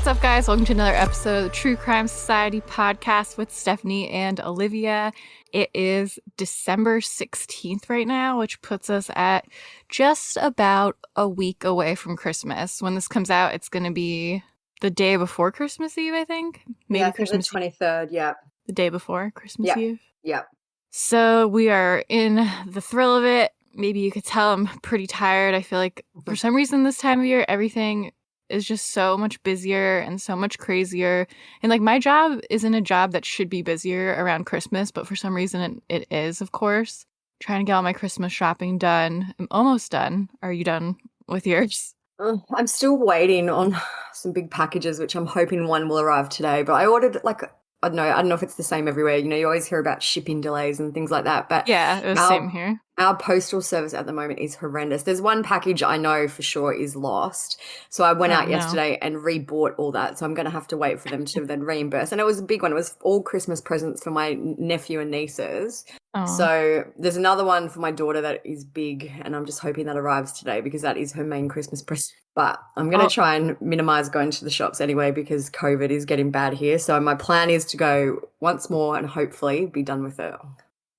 What's up, guys? Welcome to another episode of the True Crime Society podcast with Stephanie and Olivia. It is December 16th right now, which puts us at just about a week away from Christmas. When this comes out, it's going to be the day before Christmas Eve, I think. Maybe I think Christmas the 23rd, yeah. The day before Christmas Eve? Yeah. So we are in the thrill of it. Maybe you could tell I'm pretty tired. I feel like for some reason this time of year, everything is just so much busier and so much crazier. And like my job isn't a job that should be busier around Christmas, but for some reason it is, of course. Trying to get all my Christmas shopping done. I'm almost done. Are you done with yours? I'm still waiting on some big packages, which I'm hoping one will arrive today. But I ordered I don't know if it's the same everywhere. You know, you always hear about shipping delays and things like that. But yeah, it was the same here. Our postal service at the moment is horrendous. There's one package I know for sure is lost. So I went out yesterday and rebought all that. So I'm going to have to wait for them to then reimburse. And it was a big one. It was all Christmas presents for my nephew and nieces. Oh. So there's another one for my daughter that is big, and I'm just hoping that arrives today because that is her main Christmas present. But I'm going to try and minimize going to the shops anyway because COVID is getting bad here. So my plan is to go once more and hopefully be done with it.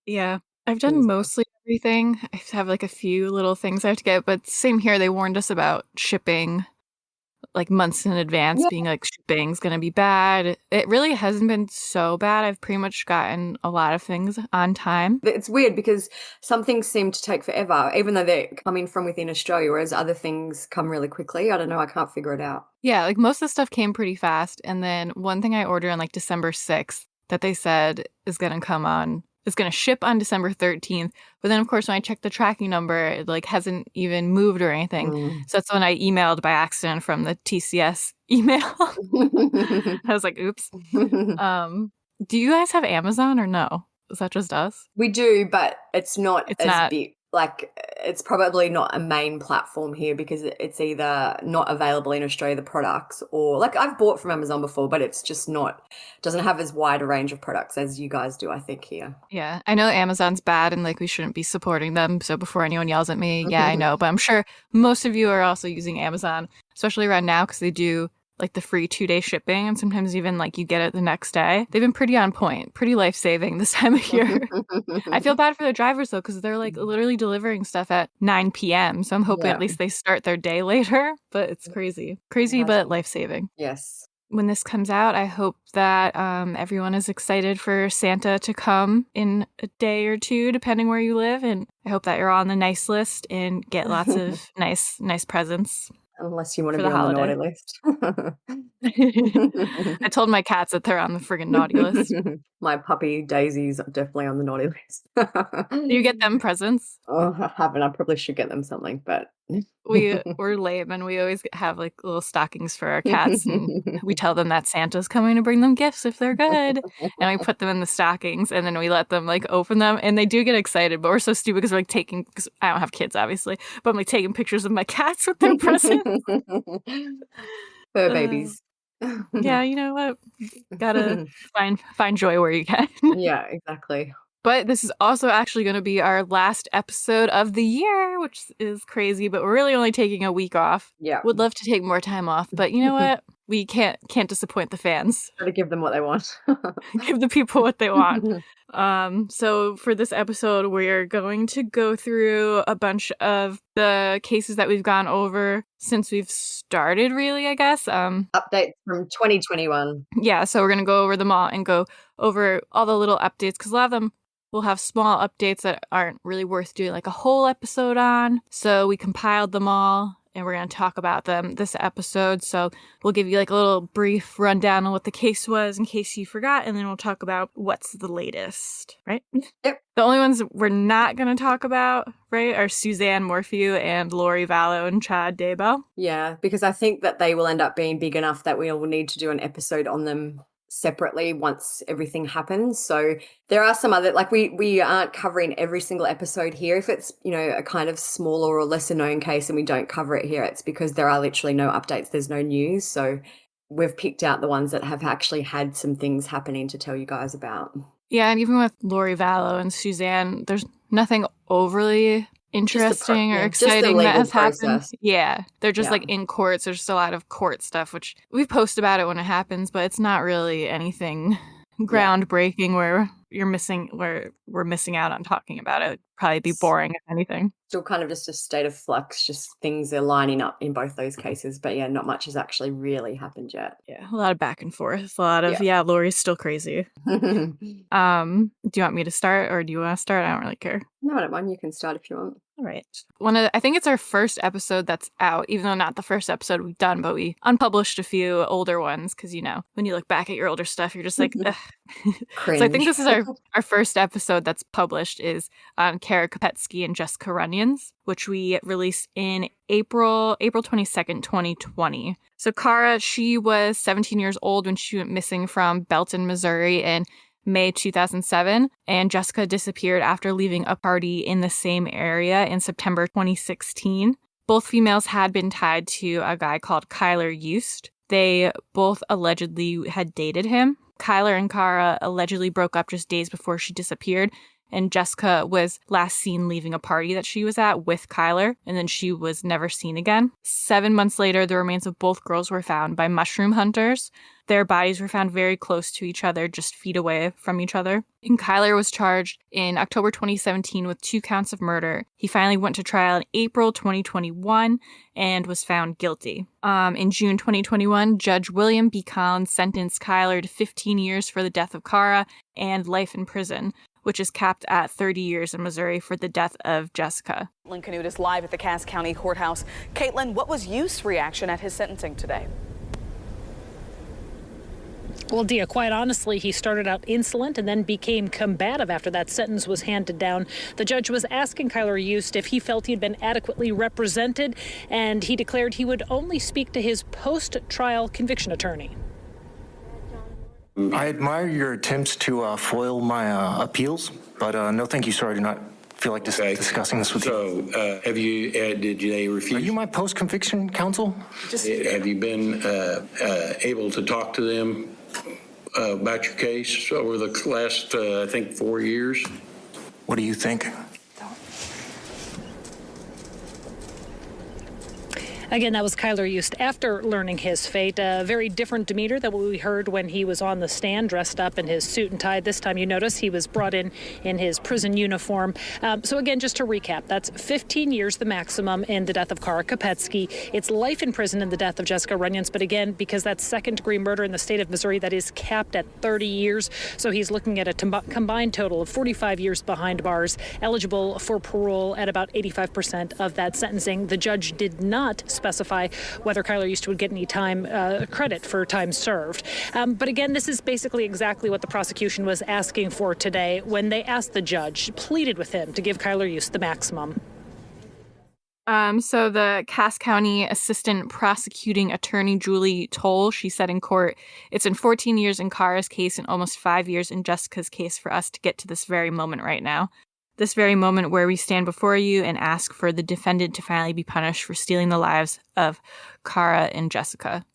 Yeah, I've done mostly everything. I have like a few little things I have to get, but same here. They warned us about shipping like months in advance, being like shipping's going to be bad. It really hasn't been so bad. I've pretty much gotten a lot of things on time. It's weird because some things seem to take forever, even though they're coming from within Australia, whereas other things come really quickly. I don't know. I can't figure it out. Yeah, like most of the stuff came pretty fast. And then one thing I ordered on like December 6th that they said is going to come on, is going to ship on December 13th. But then, of course, when I checked the tracking number, it like hasn't even moved or anything. So that's when I emailed by accident from the TCS email. I was like, oops. Do you guys have Amazon or no? Is that just us? We do, but it's not big. Like, it's probably not a main platform here because it's either not available in Australia, the products, or like I've bought from Amazon before, but it's just doesn't have as wide a range of products as you guys do, I think, here. Yeah, I know Amazon's bad and like we shouldn't be supporting them. So before anyone yells at me, yeah, I know. But I'm sure most of you are also using Amazon, especially right now because they do like the free 2-day shipping, and sometimes even like you get it the next day. They've been pretty on point, pretty life-saving this time of year. I feel bad for the drivers though, because they're like literally delivering stuff at 9 p.m. So I'm hoping at least they start their day later, but it's crazy, but life-saving. Yes. When this comes out, I hope that everyone is excited for Santa to come in a day or two, depending where you live. And I hope that you're on the nice list and get lots of nice presents. Unless you want to be on the naughty list. I told my cats that they're on the friggin' naughty list. My puppy Daisy's definitely on the naughty list. Do you get them presents? Oh, I haven't. I probably should get them something, but we're lame and we always have like little stockings for our cats, and we tell them that Santa's coming to bring them gifts if they're good, and we put them in the stockings and then we let them like open them, and they do get excited, but we're so stupid because we're like because I don't have kids obviously, but I'm like taking pictures of my cats with their presents. Fur babies. Yeah, you know what? Gotta find joy where you can. Yeah, exactly. But this is also actually going to be our last episode of the year, which is crazy, but we're really only taking a week off. Yeah. Would love to take more time off, but you know what? We can't disappoint the fans. Gotta give them what they want. Give the people what they want. So for this episode, we're going to go through a bunch of the cases that we've gone over since we've started, really, I guess. Updates from 2021. Yeah, so we're going to go over them all and go over all the little updates, because a lot of them will have small updates that aren't really worth doing like a whole episode on. So we compiled them all, and we're going to talk about them this episode. So we'll give you like a little brief rundown on what the case was in case you forgot, and then we'll talk about what's the latest, right? Yep. The only ones we're not going to talk about, right, are Suzanne Morphew and Lori Vallow and Chad Daybell. Yeah, because I think that they will end up being big enough that we will need to do an episode on them separately once everything happens. So there are some other, like we aren't covering every single episode here. If it's, you know, a kind of smaller or lesser known case and we don't cover it here, it's because there are literally no updates. There's no news. So we've picked out the ones that have actually had some things happening to tell you guys about. Yeah, and even with Lori Vallow and Suzanne, there's nothing overly interesting or just the exciting that legal has happened. process. Yeah, they're just like in courts. There's just a lot of court stuff, which we post about it when it happens, but it's not really anything groundbreaking where we're missing out on talking about it. It'd probably be boring if anything. Still kind of just a state of flux, just things are lining up in both those cases. But yeah, not much has actually really happened yet. Yeah, a lot of back and forth. A lot of Lori's still crazy. Do you want me to start or do you want to start? I don't really care. No, I don't mind. You can start if you want. All right. I think it's our first episode that's out, even though not the first episode we've done, but we unpublished a few older ones because, when you look back at your older stuff, you're just like, ugh. So I think this is our first episode that's published is on Kylr Kopetsky and Jessica Runions, which we released in April 22nd, 2020. So Kara, she was 17 years old when she went missing from Belton, Missouri in May 2007, and Jessica disappeared after leaving a party in the same area in September 2016. Both females had been tied to a guy called Kylr Yust. They both allegedly had dated him. Kylr and Kara allegedly broke up just days before she disappeared, and Jessica was last seen leaving a party that she was at with Kylr, and then she was never seen again. 7 months later, the remains of both girls were found by mushroom hunters. Their bodies were found very close to each other, just feet away from each other. And Kylr was charged in October 2017 with 2 counts of murder. He finally went to trial in April 2021 and was found guilty. In June 2021, Judge William B. Collins sentenced Kylr to 15 years for the death of Kara and life in prison, which is capped at 30 years in Missouri for the death of Jessica. Caitlin Canute is live at the Cass County Courthouse. Caitlin, what was Yust's reaction at his sentencing today? Well, Dia, quite honestly, he started out insolent and then became combative after that sentence was handed down. The judge was asking Kylr Yust if he felt he'd been adequately represented, and he declared he would only speak to his post-trial conviction attorney. I admire your attempts to foil my appeals, but no thank you, sir. I do not feel like discussing this with you. So, did they refuse? Are you my post-conviction counsel? Have you been able to talk to them about your case over the last, I think, 4 years? What do you think? Again, that was Kylr Yust after learning his fate. A very different demeanor than what we heard when he was on the stand, dressed up in his suit and tie. This time, you notice he was brought in his prison uniform. So again, just to recap, that's 15 years, the maximum in the death of Kara Kopetsky. It's life in prison in the death of Jessica Runions. But again, because that's second-degree murder in the state of Missouri, that is capped at 30 years. So he's looking at a combined total of 45 years behind bars, eligible for parole at about 85% of that sentencing. The judge did not specify whether Kylr Yust would get any time credit for time served. But again, this is basically exactly what the prosecution was asking for today when they asked the judge, pleaded with him to give Kylr Yust the maximum. So the Cass County Assistant Prosecuting Attorney Julie Toll, she said in court, it's been 14 years in Kara's case and almost 5 years in Jessica's case for us to get to this very moment right now. This very moment where we stand before you and ask for the defendant to finally be punished for stealing the lives of Kara and Jessica.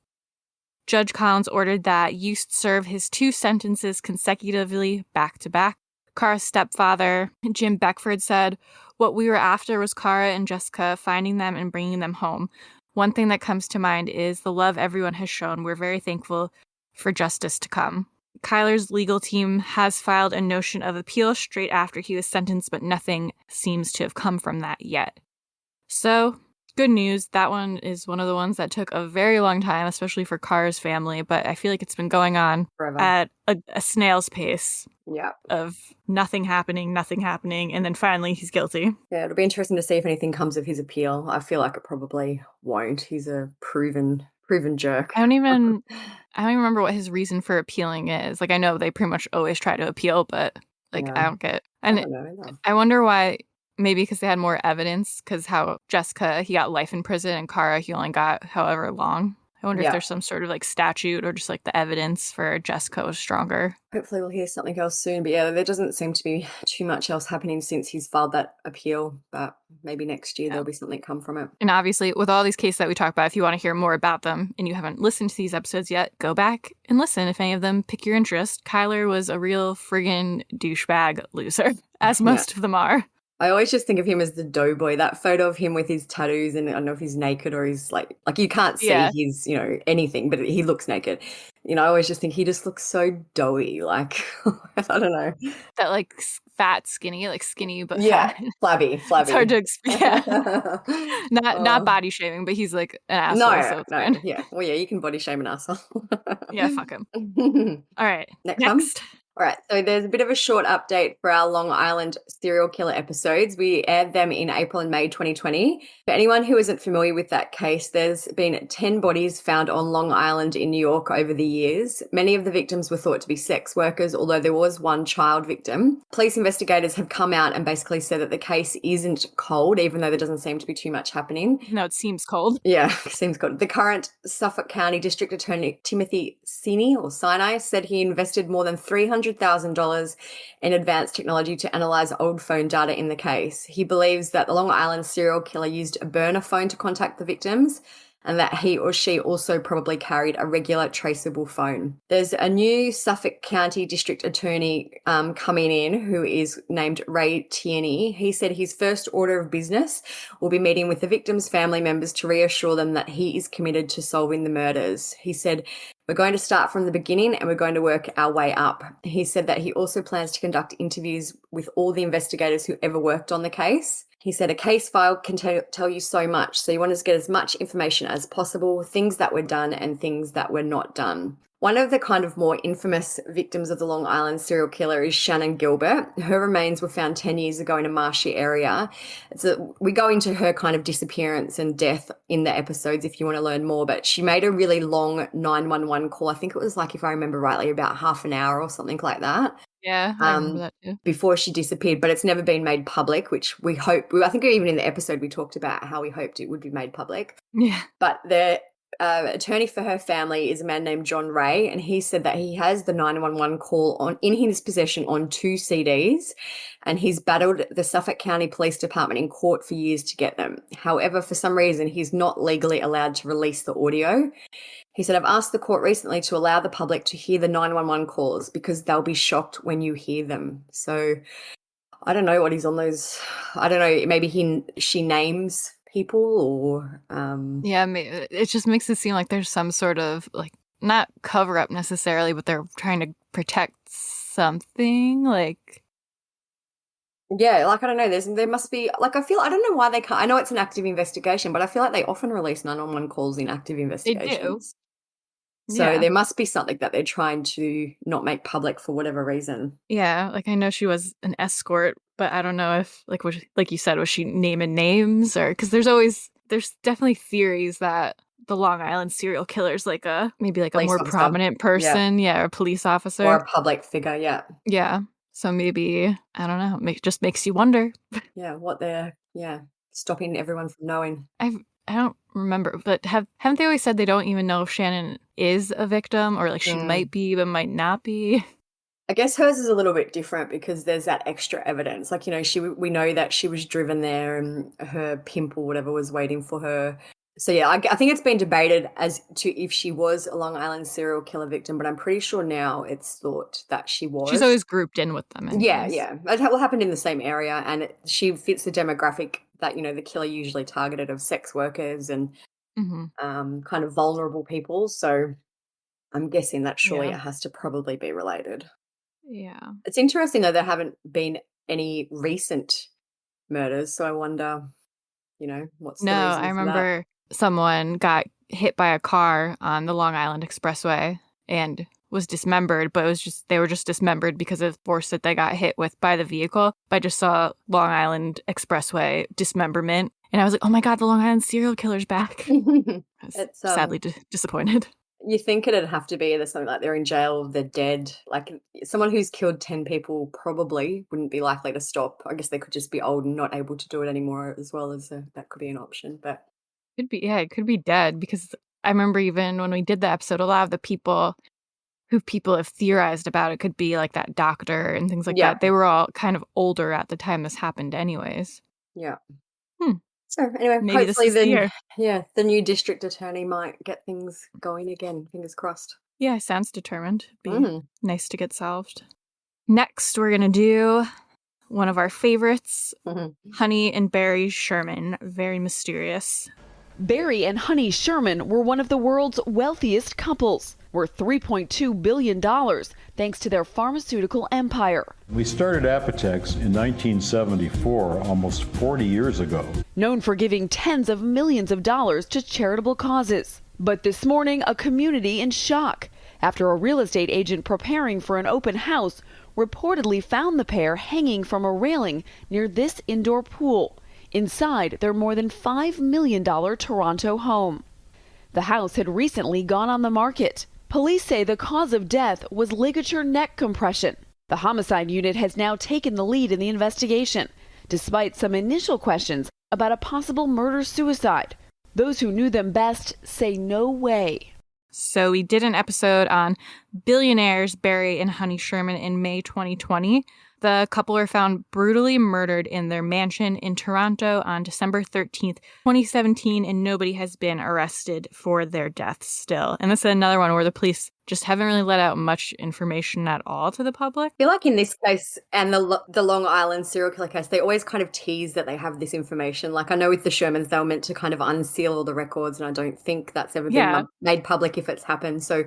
Judge Collins ordered that Yust serve his 2 sentences consecutively back to back. Kara's stepfather, Jim Beckford, said, "What we were after was Kara and Jessica, finding them and bringing them home. One thing that comes to mind is the love everyone has shown. We're very thankful for justice to come." Kylr's legal team has filed a notion of appeal straight after he was sentenced, but nothing seems to have come from that yet. So, good news. That one is one of the ones that took a very long time, especially for Kara's family, but I feel like it's been going on forever at a snail's pace. Yeah. Of nothing happening, and then finally he's guilty. Yeah, it'll be interesting to see if anything comes of his appeal. I feel like it probably won't. He's a proven jerk. I don't even remember what his reason for appealing is. Like, I know they pretty much always try to appeal, but I don't get. And I wonder why. Maybe because they had more evidence. Because how Jessica, he got life in prison, and Kara, he only got however long. I wonder if there's some sort of like statute or just like the evidence for Jessica was stronger. Hopefully we'll hear something else soon. But yeah, there doesn't seem to be too much else happening since he's filed that appeal. But maybe next year there'll be something come from it. And obviously, with all these cases that we talk about, if you want to hear more about them and you haven't listened to these episodes yet, go back and listen if any of them pique your interest. Kylr was a real friggin' douchebag loser, as most of them are. I always just think of him as the doughboy. That photo of him with his tattoos, and I don't know if he's naked or he's like you can't see his, anything, but he looks naked. I always just think he just looks so doughy. Like, I don't know. That like fat, skinny, like skinny but Yeah, fat. flabby. It's hard to explain. Yeah. Not body shaming, but he's like an asshole. So it's fine. Yeah. Well, yeah, you can body shame an asshole. Yeah, fuck him. All right, next. All right, so there's a bit of a short update for our Long Island serial killer episodes. We aired them in April and May 2020. For anyone who isn't familiar with that case, there's been 10 bodies found on Long Island in New York over the years. Many of the victims were thought to be sex workers, although there was one child victim. Police investigators have come out and basically said that the case isn't cold, even though there doesn't seem to be too much happening. No, it seems cold. Yeah, it seems cold. The current Suffolk County District Attorney Timothy Sinai said he invested more than $300,000 in advanced technology to analyze old phone data in the case. He believes that the Long Island serial killer used a burner phone to contact the victims, and that he or she also probably carried a regular traceable phone. There's a new Suffolk County District Attorney coming in who is named Ray Tierney. He said his first order of business will be meeting with the victims' family members to reassure them that he is committed to solving the murders. He said, "We're going to start from the beginning and we're going to work our way up." He said that he also plans to conduct interviews with all the investigators who ever worked on the case. He said a case file can tell you so much, so you want to get as much information as possible, things that were done and things that were not done. One of the kind of more infamous victims of the Long Island serial killer is Shannon Gilbert. Her remains were found 10 years ago in a marshy area. We go into her kind of disappearance and death in the episodes if you want to learn more, but she made a really long 911 call. I think it was like, if I remember rightly, about half an hour or something like that. Yeah, I remember that too. Before she disappeared, but it's never been made public, which we hope. I think even in the episode we talked about how we hoped it would be made public. Yeah. But the attorney for her family is a man named John Ray, and he said that he has the 911 call in his possession on 2 CDs, and he's battled the Suffolk County Police Department in court for years to get them. However, for some reason, he's not legally allowed to release the audio. He said, "I've asked the court recently to allow the public to hear the 911 calls because they'll be shocked when you hear them." So I don't know what he's on those. I don't know. Maybe she names people or. Yeah, it just makes it seem like there's some sort of like not cover up necessarily, but they're trying to protect something like. Yeah, like I don't know. There must be like I don't know why they can't. I know it's an active investigation, but I feel like they often release 911 calls in active investigations. They do. So there must be something that they're trying to not make public for whatever reason. Yeah, like I know she was an escort, but I don't know if like you said, was she naming names or because there's definitely theories that the Long Island serial killer is like maybe like a more prominent person, or a police officer or a public figure, yeah. So maybe I don't know, just makes you wonder. Yeah, what they're stopping everyone from knowing. I don't remember, but haven't they always said they don't even know if Shannon is a victim or like she might be but might not be? I guess hers is a little bit different because there's that extra evidence. Like, we know that she was driven there and her pimp or whatever was waiting for her. So, yeah, I think it's been debated as to if she was a Long Island serial killer victim, but I'm pretty sure now it's thought that she was. She's always grouped in with them. Anyways. Yeah. It all happened in the same area, and she fits the demographic that, the killer usually targeted of sex workers and kind of vulnerable people. So I'm guessing that surely it has to probably be related. Yeah. It's interesting, though, there haven't been any recent murders, so I wonder, what's the reason for that? No, I remember someone got hit by a car on the Long Island Expressway and was dismembered, but they were just dismembered because of the force that they got hit with by the vehicle. I just saw Long Island Expressway dismemberment, and I was like, oh my God, the Long Island serial killer's back. I was sadly disappointed. You think it'd have to be something like they're in jail, they're dead. Like someone who's killed 10 people probably wouldn't be likely to stop. I guess they could just be old and not able to do it anymore as well as that could be an option. But it could be dead because I remember even when we did the episode, a lot of the people who people have theorized about it could be like that doctor and things like that. They were all kind of older at the time this happened anyways. Yeah. So anyway, maybe hopefully the new district attorney might get things going again. Fingers crossed. Yeah, sounds determined. Be nice to get solved. Next, we're going to do one of our favorites, Mm-hmm. Honey and Barry Sherman. Very mysterious. Barry and Honey Sherman were one of the world's wealthiest couples, worth $3.2 billion, thanks to their pharmaceutical empire. We started Apotex in 1974, almost 40 years ago. Known for giving tens of millions of dollars to charitable causes. But this morning, a community in shock after a real estate agent preparing for an open house reportedly found the pair hanging from a railing near this indoor pool, inside their more than $5 million Toronto home. The house had recently gone on the market. Police say the cause of death was ligature neck compression. The homicide unit has now taken the lead in the investigation, despite some initial questions about a possible murder-suicide. Those who knew them best say no way. So we did an episode on billionaires Barry and Honey Sherman in May 2020. The couple were found brutally murdered in their mansion in Toronto on December 13th, 2017, and nobody has been arrested for their deaths still. And this is another one where the police just haven't really let out much information at all to the public. I feel like in this case and the Long Island serial killer case, they always kind of tease that they have this information. Like I know with the Shermans, they were meant to kind of unseal all the records, and I don't think that's ever been made public if it's happened. So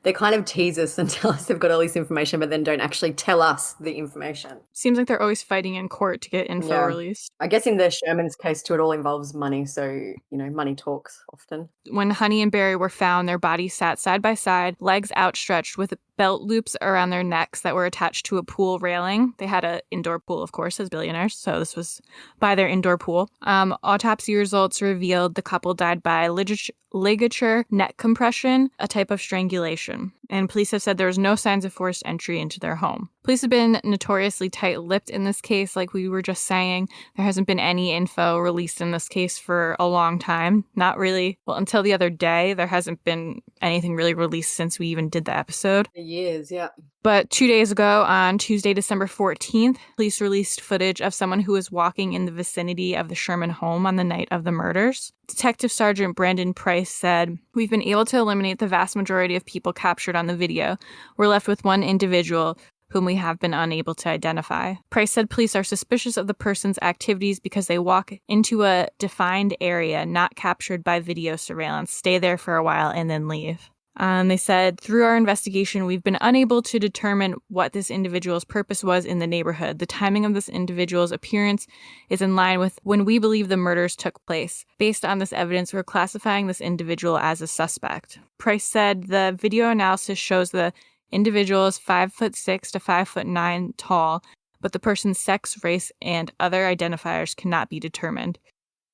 they kind of tease us and tell us they've got all this information, but then don't actually tell us the information. Seems like they're always fighting in court to get info released. I guess in the Sherman's case too, it all involves money. So, money talks often. When Honey and Barry were found, their bodies sat side by side, legs outstretched with belt loops around their necks that were attached to a pool railing. They had an indoor pool, of course, as billionaires, so this was by their indoor pool. Autopsy results revealed the couple died by ligature neck compression, a type of strangulation. And police have said there was no signs of forced entry into their home. Police have been notoriously tight-lipped in this case, like we were just saying. There hasn't been any info released in this case for a long time. Not really. Well, until the other day, there hasn't been anything really released since we even did the episode. Years, yeah. But 2 days ago, on Tuesday, December 14th, police released footage of someone who was walking in the vicinity of the Sherman home on the night of the murders. Detective Sergeant Brandon Price said, "We've been able to eliminate the vast majority of people captured on the video. We're left with one individual whom we have been unable to identify." Price said police are suspicious of the person's activities because they walk into a defined area not captured by video surveillance, stay there for a while, and then leave. They said, "Through our investigation, we've been unable to determine what this individual's purpose was in the neighborhood. The timing of this individual's appearance is in line with when we believe the murders took place. Based on this evidence, we're classifying this individual as a suspect." Price said the video analysis shows the individual is 5'6" to 5'9" tall, but the person's sex, race, and other identifiers cannot be determined.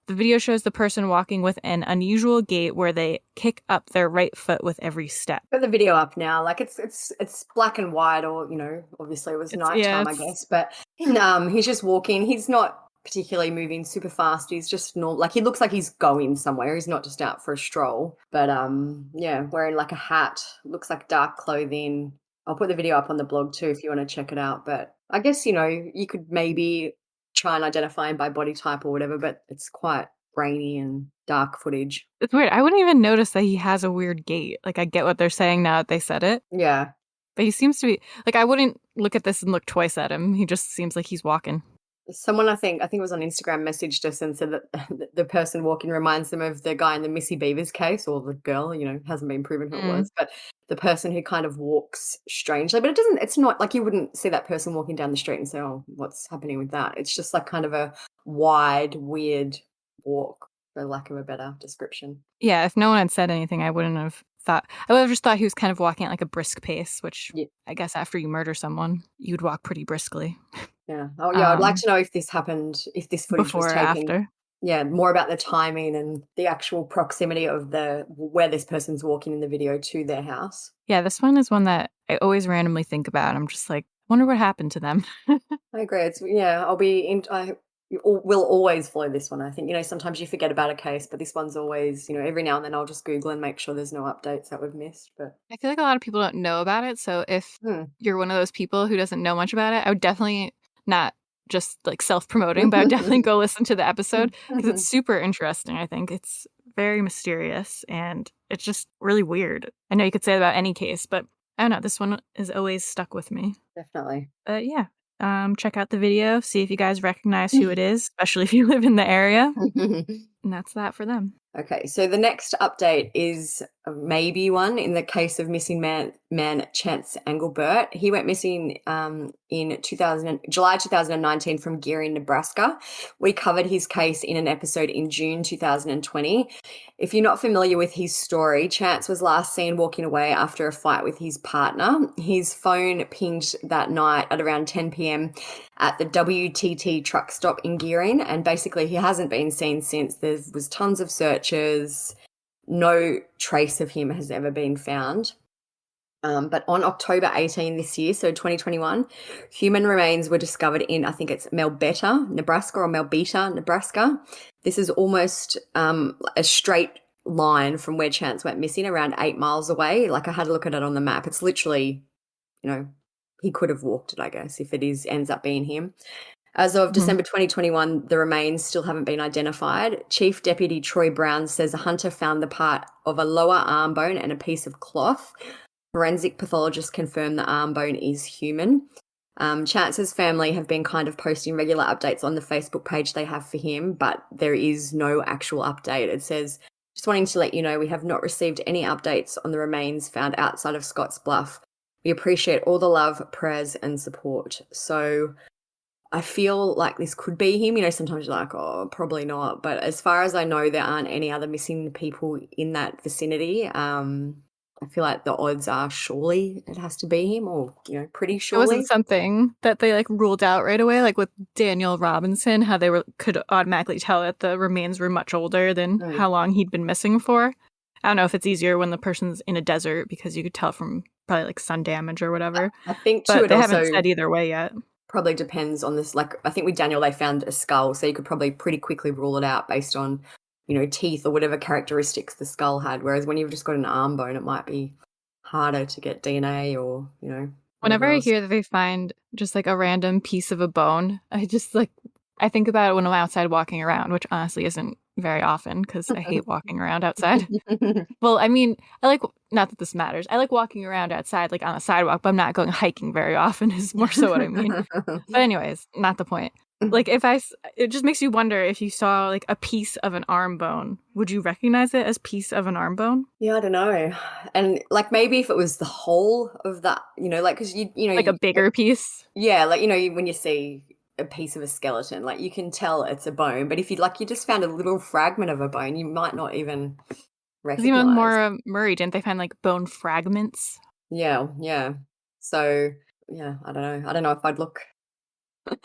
The video shows the person walking with an unusual gait where they kick up their right foot with every step. Got the video up now. Like it's black and white, or obviously it was nighttime, I guess. But he's just walking. He's not particularly moving super fast. He's just normal. Like he looks like he's going somewhere. He's not just out for a stroll. But wearing like a hat. Looks like dark clothing. I'll put the video up on the blog too if you want to check it out. But I guess you could maybe try and identify him by body type or whatever, but it's quite grainy and dark footage. It's weird. I wouldn't even notice that he has a weird gait. Like, I get what they're saying now that they said it. Yeah. But he seems to be, like, I wouldn't look at this and look twice at him. He just seems like he's walking. Someone, I think it was on Instagram, messaged us and said that the person walking reminds them of the guy in the Missy Beavers case, or the girl, hasn't been proven who it was, but the person who kind of walks strangely. But it's not like you wouldn't see that person walking down the street and say, oh, what's happening with that? It's just like kind of a wide, weird walk, for lack of a better description. Yeah, if no one had said anything, I wouldn't have thought. I would have just thought he was kind of walking at like a brisk pace, which I guess after you murder someone, you'd walk pretty briskly. Yeah. Oh, yeah. I'd like to know if this happened, if this footage before was taken. Or after. Yeah, more about the timing and the actual proximity of where this person's walking in the video to their house. Yeah, this one is one that I always randomly think about. I'm just like, I wonder what happened to them. I agree. We'll always follow this one. I think, sometimes you forget about a case, but this one's always, every now and then I'll just Google and make sure there's no updates that we've missed. But I feel like a lot of people don't know about it. So if you're one of those people who doesn't know much about it, I would definitely not just like self-promoting, but I would definitely go listen to the episode because it's super interesting. I think it's very mysterious and it's just really weird. I know you could say that about any case, but I don't know. This one is always stuck with me. Definitely. Yeah. check out the video, see if you guys recognize who it is, especially if you live in the area. And that's that for them. Okay, so the next update is maybe one in the case of missing man Chance Englebert. He went missing in July 2019 from Gearing, Nebraska. We covered his case in an episode in June 2020. If you're not familiar with his story, Chance was last seen walking away after a fight with his partner. His phone pinged that night at around 10 p.m. at the WTT truck stop in Gearing, and basically he hasn't been seen since. There was tons of searches. No trace of him has ever been found. But on October 18 this year, so 2021, human remains were discovered in, I think it's Melbeta, Nebraska, or Melbeta, Nebraska. This is almost a straight line from where Chance went missing, around 8 miles away. Like, I had a look at it on the map. It's literally, he could have walked it, I guess, if it ends up being him. As of December 2021, the remains still haven't been identified. Chief Deputy Troy Brown says a hunter found the part of a lower arm bone and a piece of cloth. Forensic pathologists confirm the arm bone is human. Chance's family have been kind of posting regular updates on the Facebook page they have for him, but there is no actual update. It says, just wanting to let you know, we have not received any updates on the remains found outside of Scotts Bluff. We appreciate all the love, prayers, and support. So I feel like this could be him. Sometimes you're like, oh, probably not. But as far as I know, there aren't any other missing people in that vicinity. I feel like the odds are surely it has to be him, or, pretty surely. It wasn't something that they ruled out right away, like with Daniel Robinson, how they could automatically tell that the remains were much older than how long he'd been missing for. I don't know if it's easier when the person's in a desert, because you could tell from probably sun damage or whatever. I think too, but they haven't said either way yet. Probably depends on this. Like, I think with Daniel, they found a skull, so you could probably pretty quickly rule it out based on, teeth or whatever characteristics the skull had. Whereas when you've just got an arm bone, it might be harder to get DNA or, Whenever I hear that they find just a random piece of a bone, I just I think about it when I'm outside walking around, which honestly isn't very often because I hate walking around outside. Well, I mean, not that this matters. I like walking around outside, on a sidewalk, but I'm not going hiking very often is more so what I mean. But anyways, not the point. It just makes you wonder, if you saw a piece of an arm bone, would you recognize it as piece of an arm bone? Yeah, I don't know. And maybe if it was the whole of that, because a bigger piece. Yeah, when you see a piece of a skeleton, you can tell it's a bone. But if you just found a little fragment of a bone, you might not even recognize. Even more Murray, didn't they find bone fragments? Yeah. So yeah, I don't know if I'd look. I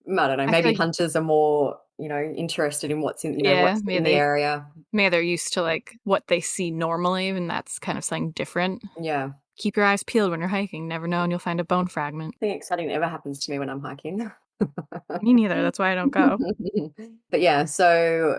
don't know. Maybe hunters are more, interested in what's in, what's in the area. Maybe they're used to what they see normally, and that's kind of something different. Yeah. Keep your eyes peeled when you're hiking. Never know, and you'll find a bone fragment. Nothing exciting ever happens to me when I'm hiking. Me neither. That's why I don't go. But yeah, so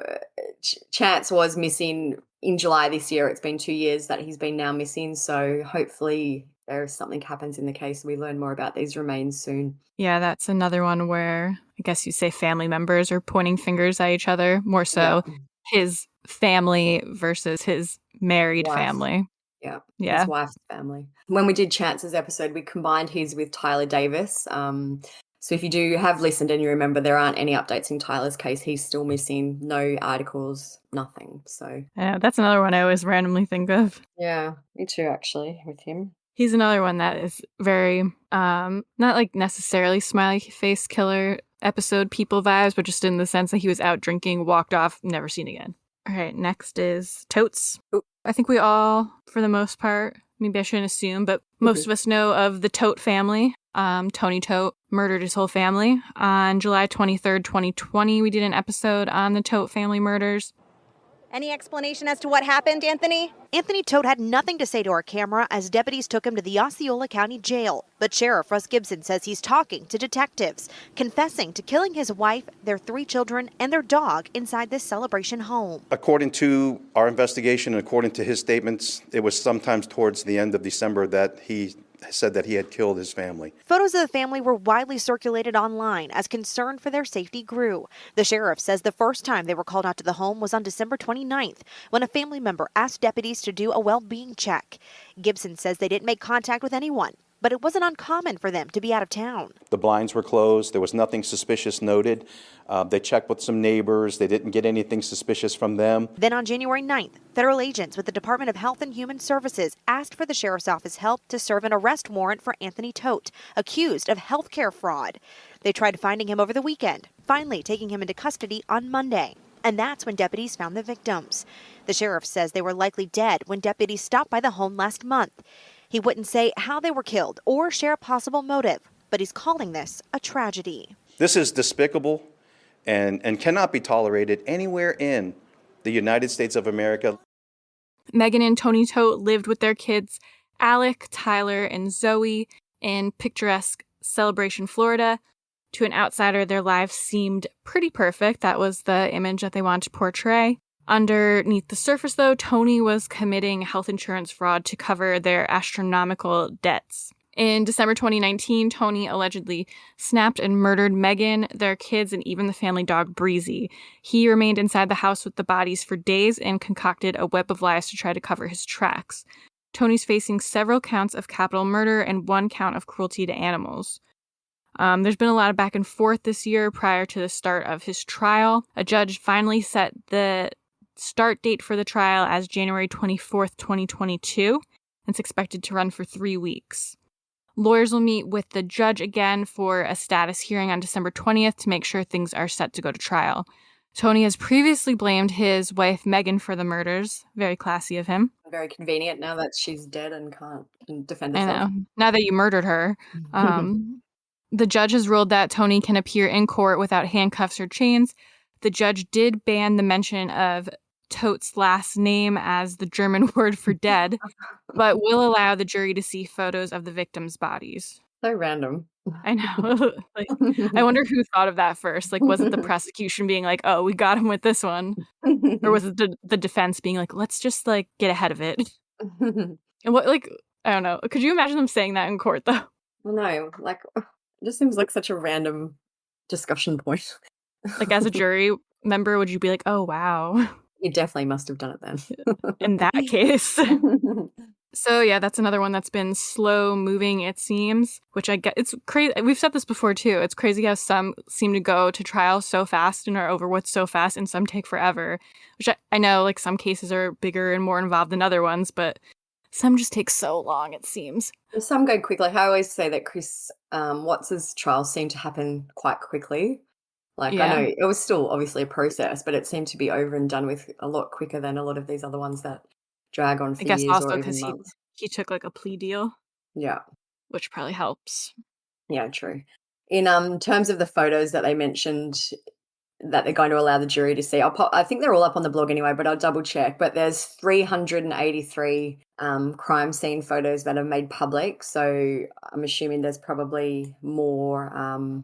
Chance was missing in July this year. It's been 2 years that he's been now missing. So hopefully there's something happens in the case. We learn more about these remains soon. Yeah, that's another one where I guess you'd say family members are pointing fingers at each other, more so his family versus his married family. Yeah, his wife's family. When we did Chance's episode, we combined his with Tyler Davis. So if you do have listened and you remember, there aren't any updates in Tyler's case. He's still missing. No articles, nothing. So yeah, that's another one I always randomly think of. Yeah, me too, actually, with him. He's another one that is very, not necessarily smiley face killer episode people vibes, but just in the sense that he was out drinking, walked off, never seen again. All right, next is Totes. I think we all, for the most part, maybe I shouldn't assume, but most of us know of the Todt family. Tony Todt murdered his whole family. On July 23rd, 2020, we did an episode on the Todt family murders. Any explanation as to what happened, Anthony? Anthony Todt had nothing to say to our camera as deputies took him to the Osceola County Jail. But Sheriff Russ Gibson says he's talking to detectives, confessing to killing his wife, their 3 children, and their dog inside this Celebration home. According to our investigation and according to his statements, it was sometimes towards the end of December that he said that he had killed his family. Photos of the family were widely circulated online as concern for their safety grew. The sheriff says the first time they were called out to the home was on December 29th, when a family member asked deputies to do a well-being check. Gibson says they didn't make contact with anyone, but it wasn't uncommon for them to be out of town. The blinds were closed. There was nothing suspicious noted. They checked with some neighbors. They didn't get anything suspicious from them. Then on January 9th, federal agents with the Department of Health and Human Services asked for the sheriff's office help to serve an arrest warrant for Anthony Todt, accused of healthcare fraud. They tried finding him over the weekend, finally taking him into custody on Monday. And that's when deputies found the victims. The sheriff says they were likely dead when deputies stopped by the home last month. He wouldn't say how they were killed or share a possible motive, but he's calling this a tragedy. This is despicable and cannot be tolerated anywhere in the United States of America. Megan and Tony Todt lived with their kids, Alec, Tyler, and Zoe, in picturesque Celebration, Florida. To an outsider, their lives seemed pretty perfect. That was the image that they wanted to portray. Underneath the surface, though, Tony was committing health insurance fraud to cover their astronomical debts. In December 2019, Tony allegedly snapped and murdered Megan, their kids, and even the family dog Breezy. He remained inside the house with the bodies for days and concocted a web of lies to try to cover his tracks. Tony's facing several counts of capital murder and 1 count of cruelty to animals. There's been a lot of back and forth this year prior to the start of his trial. A judge finally set the start date for the trial as January 24th, 2022. It's expected to run for 3 weeks. Lawyers will meet with the judge again for a status hearing on December 20th to make sure things are set to go to trial. Tony has previously blamed his wife Megan for the murders. Very classy of him. Very convenient now that she's dead and can't defend herself. I know. Now that you murdered her. The judge has ruled that Tony can appear in court without handcuffs or chains. The judge did ban the mention of Todt's last name as the German word for dead, but will allow the jury to see photos of the victims' bodies. So random. I know. I wonder who thought of that first. Was it the prosecution being like, oh, we got him with this one? Or was it the defense being like, let's just get ahead of it? And I don't know. Could you imagine them saying that in court though? Well, no, it just seems like such a random discussion point. As a jury member, would you be like, oh, wow. You definitely must have done it then. In that case. So, yeah, that's another one that's been slow moving, it seems, which I get. It's crazy. We've said this before, too. It's crazy how some seem to go to trial so fast and are over with so fast, and some take forever, which I know, some cases are bigger and more involved than other ones, but some just take so long, it seems. Some go quick. I always say that Chris Watts's trial seemed to happen quite quickly. I know it was still obviously a process, but it seemed to be over and done with a lot quicker than a lot of these other ones that drag on for years or even months. I guess also because he took a plea deal. Yeah. Which probably helps. Yeah, true. In terms of the photos that they mentioned that they're going to allow the jury to see, I think they're all up on the blog anyway, but I'll double check. But there's 383 crime scene photos that are made public. So I'm assuming there's probably more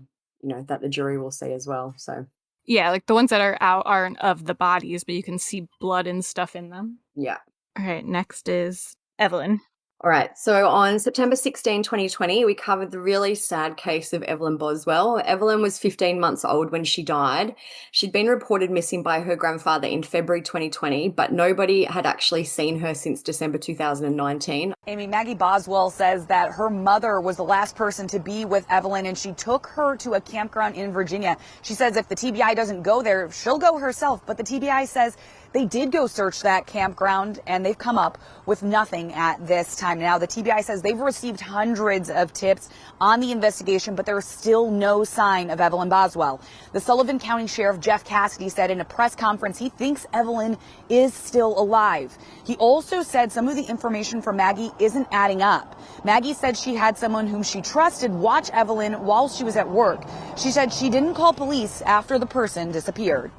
that the jury will see as well. So yeah, the ones that are out aren't of the bodies, but you can see blood and stuff in them. Yeah. All right, next is Evelyn. All right, so on September 16, 2020, we covered the really sad case of Evelyn Boswell. Evelyn was 15 months old when she died. She'd been reported missing by her grandfather in February 2020, but nobody had actually seen her since December 2019. Amy, Maggie Boswell says that her mother was the last person to be with Evelyn, and she took her to a campground in Virginia. She says if the TBI doesn't go there, she'll go herself, but the TBI says they did go search that campground, and they've come up with nothing at this time. Now, the TBI says they've received hundreds of tips on the investigation, but there's still no sign of Evelyn Boswell. The Sullivan County Sheriff Jeff Cassidy said in a press conference he thinks Evelyn is still alive. He also said some of the information from Maggie isn't adding up. Maggie said she had someone whom she trusted watch Evelyn while she was at work. She said she didn't call police after the person disappeared.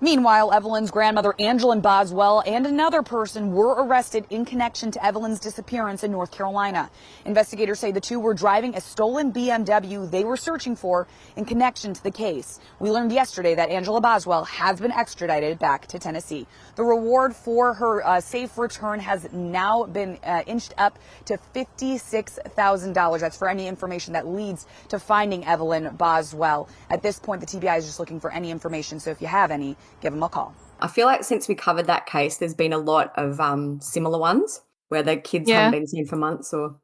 Meanwhile, Evelyn's grandmother, Angela Boswell, and another person were arrested in connection to Evelyn's disappearance in North Carolina. Investigators say the two were driving a stolen BMW they were searching for in connection to the case. We learned yesterday that Angela Boswell has been extradited back to Tennessee. The reward for her safe return has now been inched up to $56,000. That's for any information that leads to finding Evelyn Boswell. At this point, the TBI is just looking for any information, so if you have any, give them a call. I feel like since we covered that case, there's been a lot of similar ones where the kids haven't been seen for months or...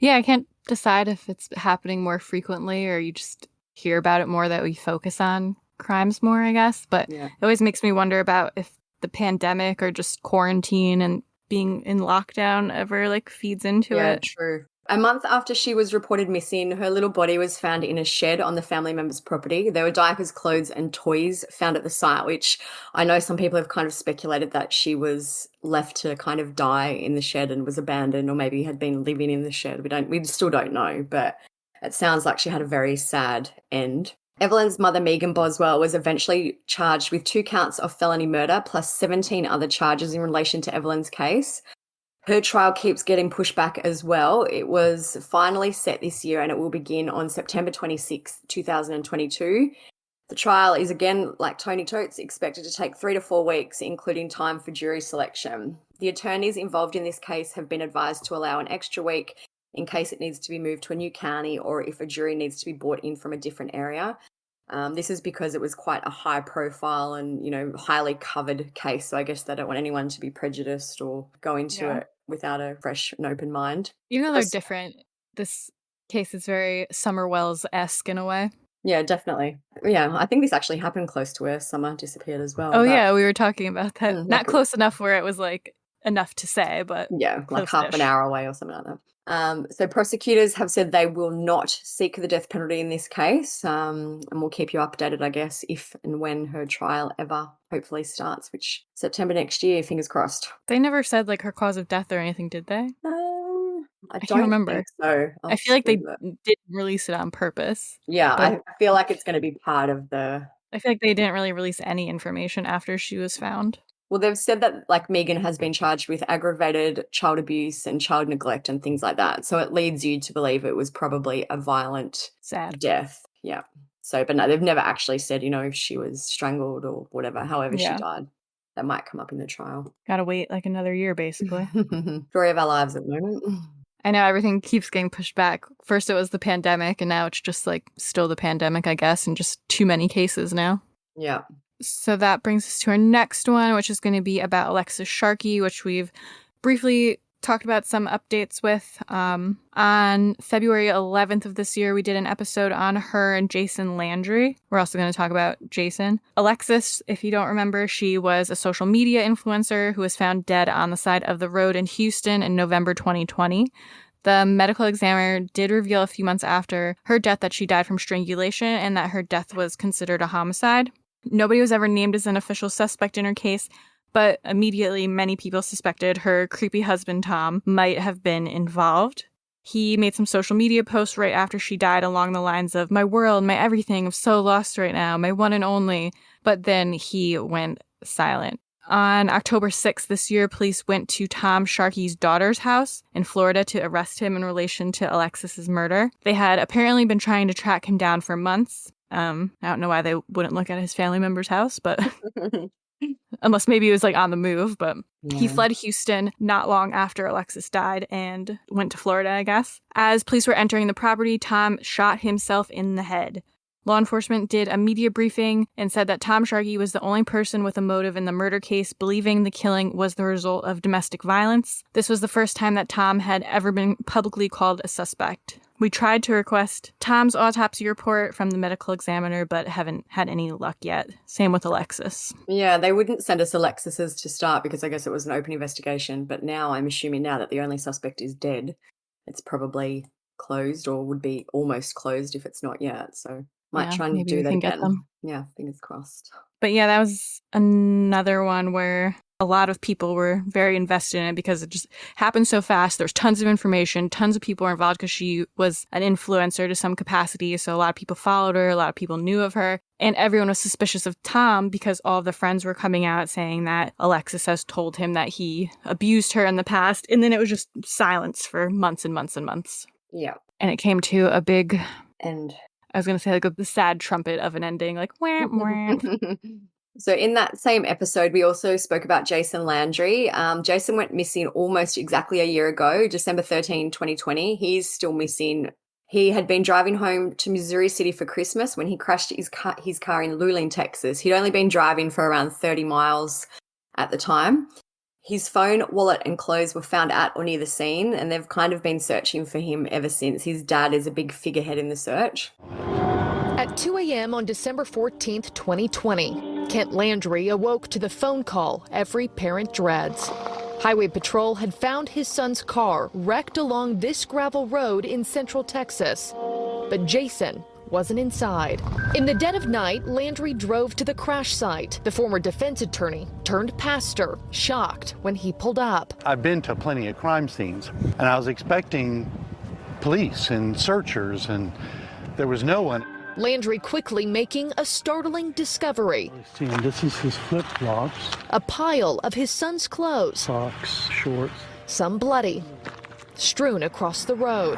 Yeah, I can't decide if it's happening more frequently or you just hear about it more that we focus on crimes more, I guess. But it always makes me wonder about if the pandemic or just quarantine and being in lockdown ever like feeds into it. Yeah, true. A month after she was reported missing, her little body was found in a shed on the family member's property. There were diapers, clothes, and toys found at the site, which I know some people have kind of speculated that she was left to kind of die in the shed and was abandoned, or maybe had been living in the shed. We still don't know, but it sounds like she had a very sad end. Evelyn's mother, Megan Boswell, was eventually charged with 2 counts of felony murder plus 17 other charges in relation to Evelyn's case. Her trial keeps getting pushed back as well. It was finally set this year and it will begin on September 26, 2022. The trial is, again, like Tony Tot's, expected to take 3 to 4 weeks, including time for jury selection. The attorneys involved in this case have been advised to allow an extra week in case it needs to be moved to a new county or if a jury needs to be brought in from a different area. This is because it was quite a high profile and, highly covered case. So I guess they don't want anyone to be prejudiced or go into it without a fresh and open mind. Even though they're different, this case is very Summer Wells-esque in a way. Yeah, definitely. Yeah, I think this actually happened close to where Summer disappeared as well. Oh, yeah, we were talking about that. Not close enough where it was like enough to say, but yeah, like half an hour away or something like that. So prosecutors have said they will not seek the death penalty in this case, and we'll keep you updated, I guess, if and when her trial ever hopefully starts, which September next year, fingers crossed. They never said like her cause of death or anything, did they? I can't remember. Think so. I feel like they didn't release it on purpose. Yeah, I feel like it's going to be part of the... I feel like they didn't really release any information after she was found. Well, they've said that like Megan has been charged with aggravated child abuse and child neglect and things like that. So it leads you to believe it was probably a violent death. Yeah. So, but no, they've never actually said, if she was strangled or whatever, however she died. That might come up in the trial. Gotta wait like another year, basically. Story of our lives at the moment. I know everything keeps getting pushed back. First it was the pandemic and now it's just like still the pandemic, I guess, and just too many cases now. Yeah. So that brings us to our next one, which is going to be about Alexis Sharkey, which we've briefly talked about some updates with. On February 11th of this year, we did an episode on her and Jason Landry. We're also going to talk about Jason. Alexis, if you don't remember, she was a social media influencer who was found dead on the side of the road in Houston in November 2020. The medical examiner did reveal a few months after her death that she died from strangulation and that her death was considered a homicide. Nobody was ever named as an official suspect in her case, but immediately many people suspected her creepy husband, Tom, might have been involved. He made some social media posts right after she died along the lines of, "My world, my everything, I'm so lost right now, my one and only," but then he went silent. On October 6th this year, police went to Tom Sharkey's daughter's house in Florida to arrest him in relation to Alexis's murder. They had apparently been trying to track him down for months. I don't know why they wouldn't look at his family member's house, but unless maybe he was like on the move, but he fled Houston not long after Alexis died and went to Florida, I guess. As police were entering the property, Tom shot himself in the head. Law enforcement did a media briefing and said that Tom Sharkey was the only person with a motive in the murder case, believing the killing was the result of domestic violence. This was the first time that Tom had ever been publicly called a suspect. We tried to request Tom's autopsy report from the medical examiner, but haven't had any luck yet. Same with Alexis. Yeah, they wouldn't send us Alexis's to start because I guess it was an open investigation. But now I'm assuming now that the only suspect is dead, it's probably closed or would be almost closed if it's not yet. So might try and do that again. Yeah, fingers crossed. But yeah, that was another one where a lot of people were very invested in it because it just happened so fast. There's tons of information, tons of people were involved because she was an influencer to some capacity. So a lot of people followed her, a lot of people knew of her, and everyone was suspicious of Tom because all of the friends were coming out saying that Alexis has told him that he abused her in the past. And then it was just silence for months and months and months. Yeah. And it came to a big end. I was going to say like the sad trumpet of an ending, like wah, wah. So in that same episode, we also spoke about Jason Landry. Jason went missing almost exactly a year ago, December 13, 2020. He's still missing. He had been driving home to Missouri City for Christmas when he crashed his car in Luling, Texas. He'd only been driving for around 30 miles at the time. His phone, wallet, and clothes were found at or near the scene, and they've kind of been searching for him ever since. His dad is a big figurehead in the search. At 2 a.m. on December 14th, 2020, Kent Landry awoke to the phone call every parent dreads. Highway Patrol had found his son's car wrecked along this gravel road in central Texas, but Jason wasn't inside. In the dead of night, Landry drove to the crash site. The former defense attorney turned pastor, shocked when he pulled up. I've been to plenty of crime scenes, and I was expecting police and searchers, and there was no one. Landry quickly making a startling discovery. This is his flip-flops. A pile of his son's clothes. Socks, shorts. Some bloody, strewn across the road.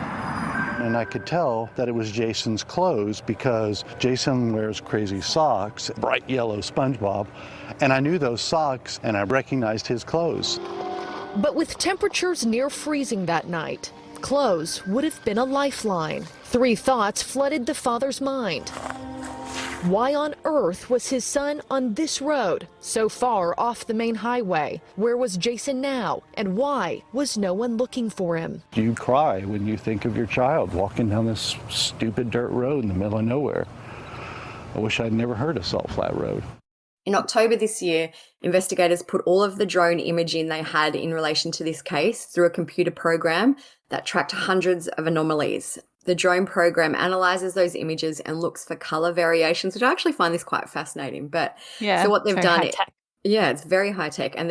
And I could tell that it was Jason's clothes because Jason wears crazy socks, bright yellow SpongeBob, and I knew those socks and I recognized his clothes. But with temperatures near freezing that night, clothes would have been a lifeline. 3 thoughts flooded the father's mind. Why on earth was his son on this road, so far off the main highway? Where was Jason now, and why was no one looking for him? You cry when you think of your child walking down this stupid dirt road in the middle of nowhere. I wish I'd never heard of Salt Flat Road. In October this year, investigators put all of the drone imaging they had in relation to this case through a computer program that tracked hundreds of anomalies. The drone program analyzes those images and looks for color variations, which I actually find this quite fascinating. But so what they've done, it's very high tech. And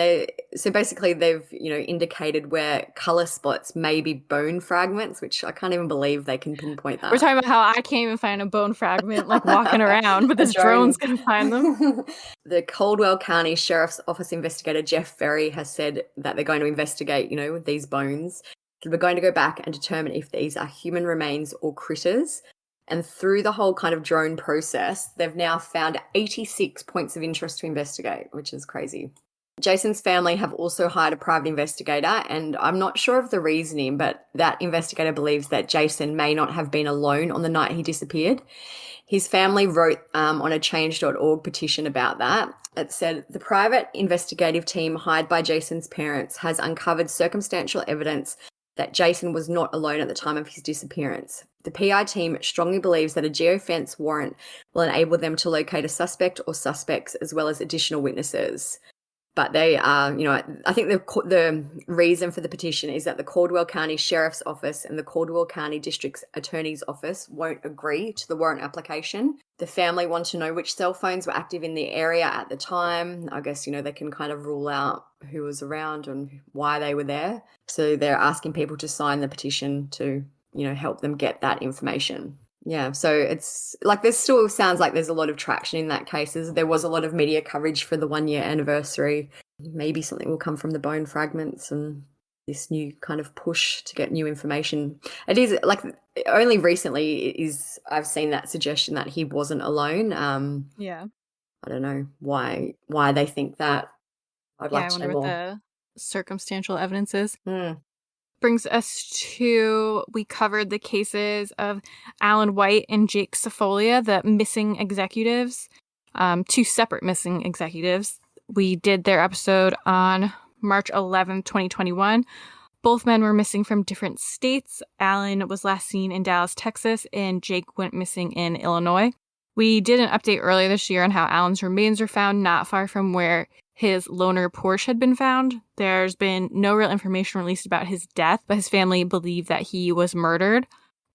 basically they've, indicated where color spots may be bone fragments, which I can't even believe they can pinpoint that. We're talking about how I can't even find a bone fragment like walking around, but this drone's going to find them. The Caldwell County Sheriff's Office investigator Jeff Ferry has said that they're going to investigate, these bones. We're going to go back and determine if these are human remains or critters. And through the whole kind of drone process, they've now found 86 points of interest to investigate, which is crazy. Jason's family have also hired a private investigator, and I'm not sure of the reasoning, but that investigator believes that Jason may not have been alone on the night he disappeared. His family wrote on a change.org petition about that. It said, the private investigative team hired by Jason's parents has uncovered circumstantial evidence that Jason was not alone at the time of his disappearance. The PI team strongly believes that a geofence warrant will enable them to locate a suspect or suspects as well as additional witnesses. But they are, I think the reason for the petition is that the Caldwell County Sheriff's Office and the Caldwell County District Attorney's Office won't agree to the warrant application. The family want to know which cell phones were active in the area at the time. I guess, they can kind of rule out who was around and why they were there. So they're asking people to sign the petition to, help them get that information. Yeah, so it's like this still sounds like there's a lot of traction in that case. There was a lot of media coverage for the 1-year anniversary. Maybe something will come from the bone fragments and this new kind of push to get new information. It is like only recently is I've seen that suggestion that he wasn't alone. I don't know why they think that. I'd like to know more. What the circumstantial evidence is. Brings us to, we covered the cases of Alan White and Jake Cefolia, the missing executives, 2 separate missing executives. We did their episode on March 11th, 2021. Both men were missing from different states. Alan was last seen in Dallas, Texas, and Jake went missing in Illinois. We did an update earlier this year on how Alan's remains were found not far from where his loaner Porsche had been found. There's been no real information released about his death, but his family believe that he was murdered.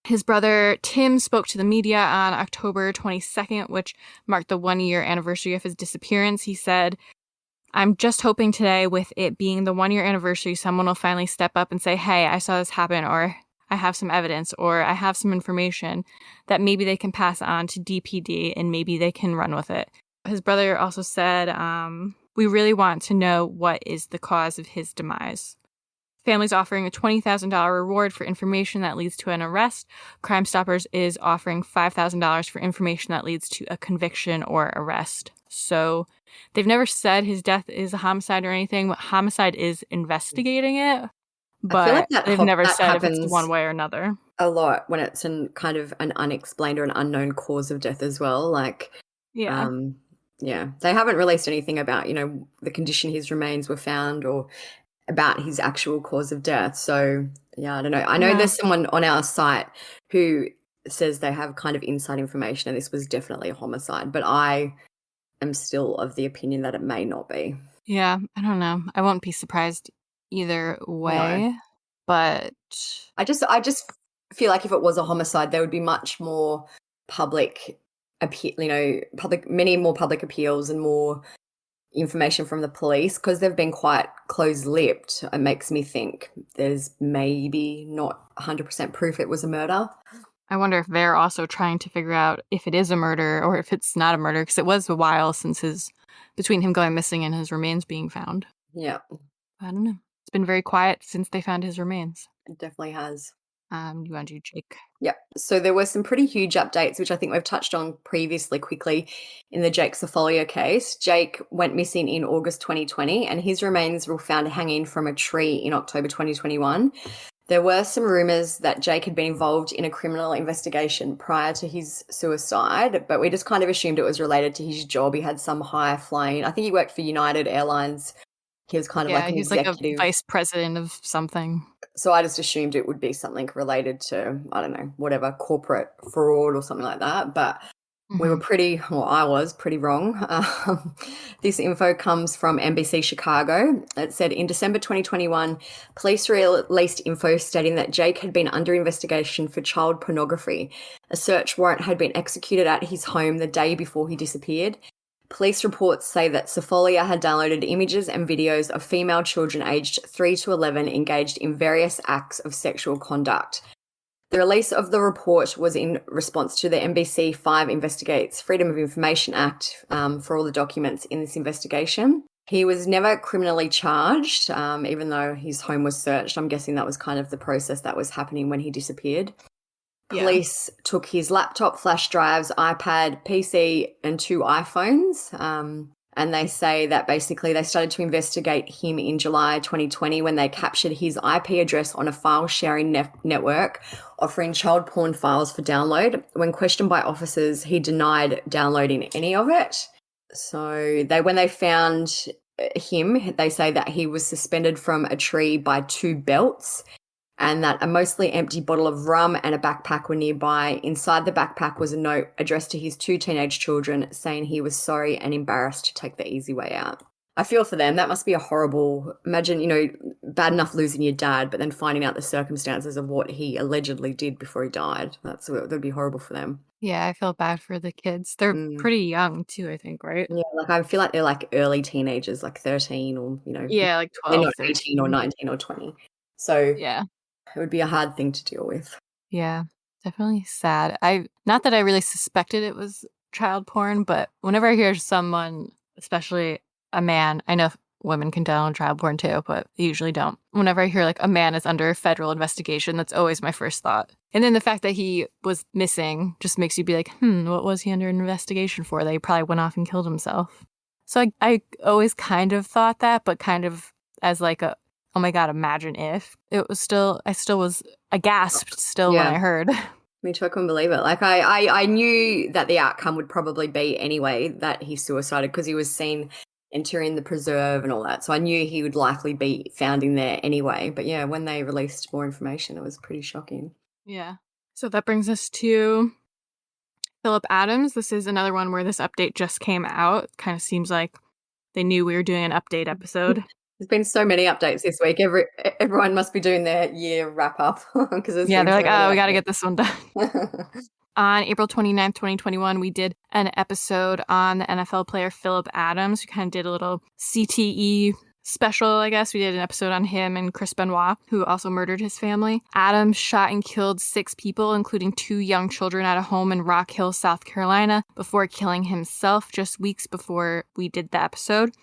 His brother Tim spoke to the media on October 22nd, which marked the 1-year anniversary of his disappearance. He said, I'm just hoping today, with it being the 1-year anniversary, someone will finally step up and say, hey, I saw this happen, or I have some evidence, or I have some information that maybe they can pass on to DPD and maybe they can run with it. His brother also said, we really want to know what is the cause of his demise. Family's offering a $20,000 reward for information that leads to an arrest. Crime Stoppers is offering $5,000 for information that leads to a conviction or arrest. So they've never said his death is a homicide or anything, but homicide is investigating it. But they've never said if it's one way or another. A lot when it's kind of an unexplained or an unknown cause of death as well. Yeah, they haven't released anything about, the condition his remains were found or about his actual cause of death. So, yeah, I don't know. I know there's someone on our site who says they have kind of inside information and this was definitely a homicide, but I am still of the opinion that it may not be. Yeah, I don't know. I won't be surprised either way, but I just feel like if it was a homicide, there would be much more public many more public appeals and more information from the police, because they've been quite close-lipped. It makes me think there's maybe not 100% proof it was a murder. I wonder if they're also trying to figure out if it is a murder or if it's not a murder, because it was a while since between him going missing and his remains being found. Yeah. I don't know. It's been very quiet since they found his remains. It definitely has. You want to do Jake? Yep. So there were some pretty huge updates, which I think we've touched on previously quickly in the Jake Cefolia case. Jake went missing in August 2020 and his remains were found hanging from a tree in October 2021. There were some rumours that Jake had been involved in a criminal investigation prior to his suicide, but we just kind of assumed it was related to his job. He had some high flying, I think he worked for United Airlines. He was kind of like an executive. Like a vice president of something. So I just assumed it would be something related to, I don't know, whatever, corporate fraud or something like that. But we were I was pretty wrong. This info comes from NBC Chicago. It said in December 2021, police released info stating that Jake had been under investigation for child pornography. A search warrant had been executed at his home the day before he disappeared. Police reports say that Cefolia had downloaded images and videos of female children aged 3 to 11 engaged in various acts of sexual conduct. The release of the report was in response to the NBC 5 Investigates Freedom of Information Act for all the documents in this investigation. He was never criminally charged, even though his home was searched. I'm guessing that was kind of the process that was happening when he disappeared. Police took his laptop, flash drives, iPad, PC, and 2 iPhones. And they say that basically they started to investigate him in July 2020 when they captured his IP address on a file-sharing network, offering child porn files for download. When questioned by officers, he denied downloading any of it. So when they found him, they say that he was suspended from a tree by 2 belts, and that a mostly empty bottle of rum and a backpack were nearby. Inside the backpack was a note addressed to his 2 teenage children saying he was sorry and embarrassed to take the easy way out. I feel for them. That must be a horrible, imagine, bad enough losing your dad, but then finding out the circumstances of what he allegedly did before he died. That'd be horrible for them. Yeah, I feel bad for the kids. They're pretty young too, I think, right? Yeah, I feel like they're early teenagers, 13 or, Yeah, 12. They're not 18 or 19 or 20. So yeah. It would be a hard thing to deal with. Yeah, definitely sad. Not that I really suspected it was child porn, but whenever I hear someone, especially a man, I know women can download child porn too, but they usually don't. Whenever I hear a man is under federal investigation, that's always my first thought. And then the fact that he was missing just makes you be like, what was he under investigation for? That he probably went off and killed himself. So I always kind of thought that, but kind of as oh my God, imagine if. I still was aghast when I heard. Me too, I couldn't believe it. I knew that the outcome would probably be anyway that he suicided because he was seen entering the preserve and all that. So I knew he would likely be found in there anyway. But yeah, when they released more information, it was pretty shocking. Yeah. So that brings us to Philip Adams. This is another one where this update just came out. It kind of seems like they knew we were doing an update episode. There's been so many updates this week. Everyone must be doing their year wrap up because they're like, we got to get this one done. On April 29th, 2021, we did an episode on the NFL player Philip Adams. We kind of did a little CTE special, I guess. We did an episode on him and Chris Benoit, who also murdered his family. Adams shot and killed 6 people, including 2 young children at a home in Rock Hill, South Carolina, before killing himself just weeks before we did the episode.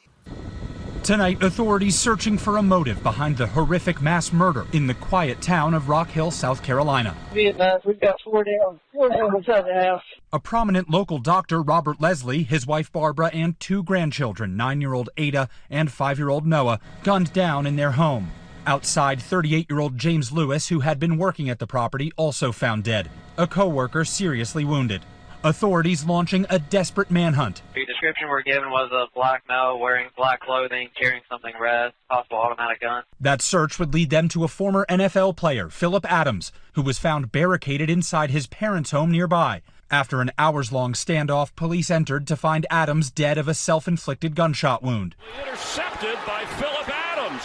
Tonight, authorities searching for a motive behind the horrific mass murder in the quiet town of Rock Hill, South Carolina. We've got 4 down inside the house. A prominent local doctor, Robert Leslie, his wife Barbara, and 2 grandchildren, 9-year-old Ada and 5-year-old Noah, gunned down in their home. Outside, 38-year-old James Lewis, who had been working at the property, also found dead. A co-worker seriously wounded. Authorities launching a desperate manhunt. The description we're given was a black male wearing black clothing, carrying something red, possible automatic gun. That search would lead them to a former NFL player, Philip Adams, who was found barricaded inside his parents' home nearby. After an hours-long standoff, police entered to find Adams dead of a self-inflicted gunshot wound. Intercepted by Philip Adams.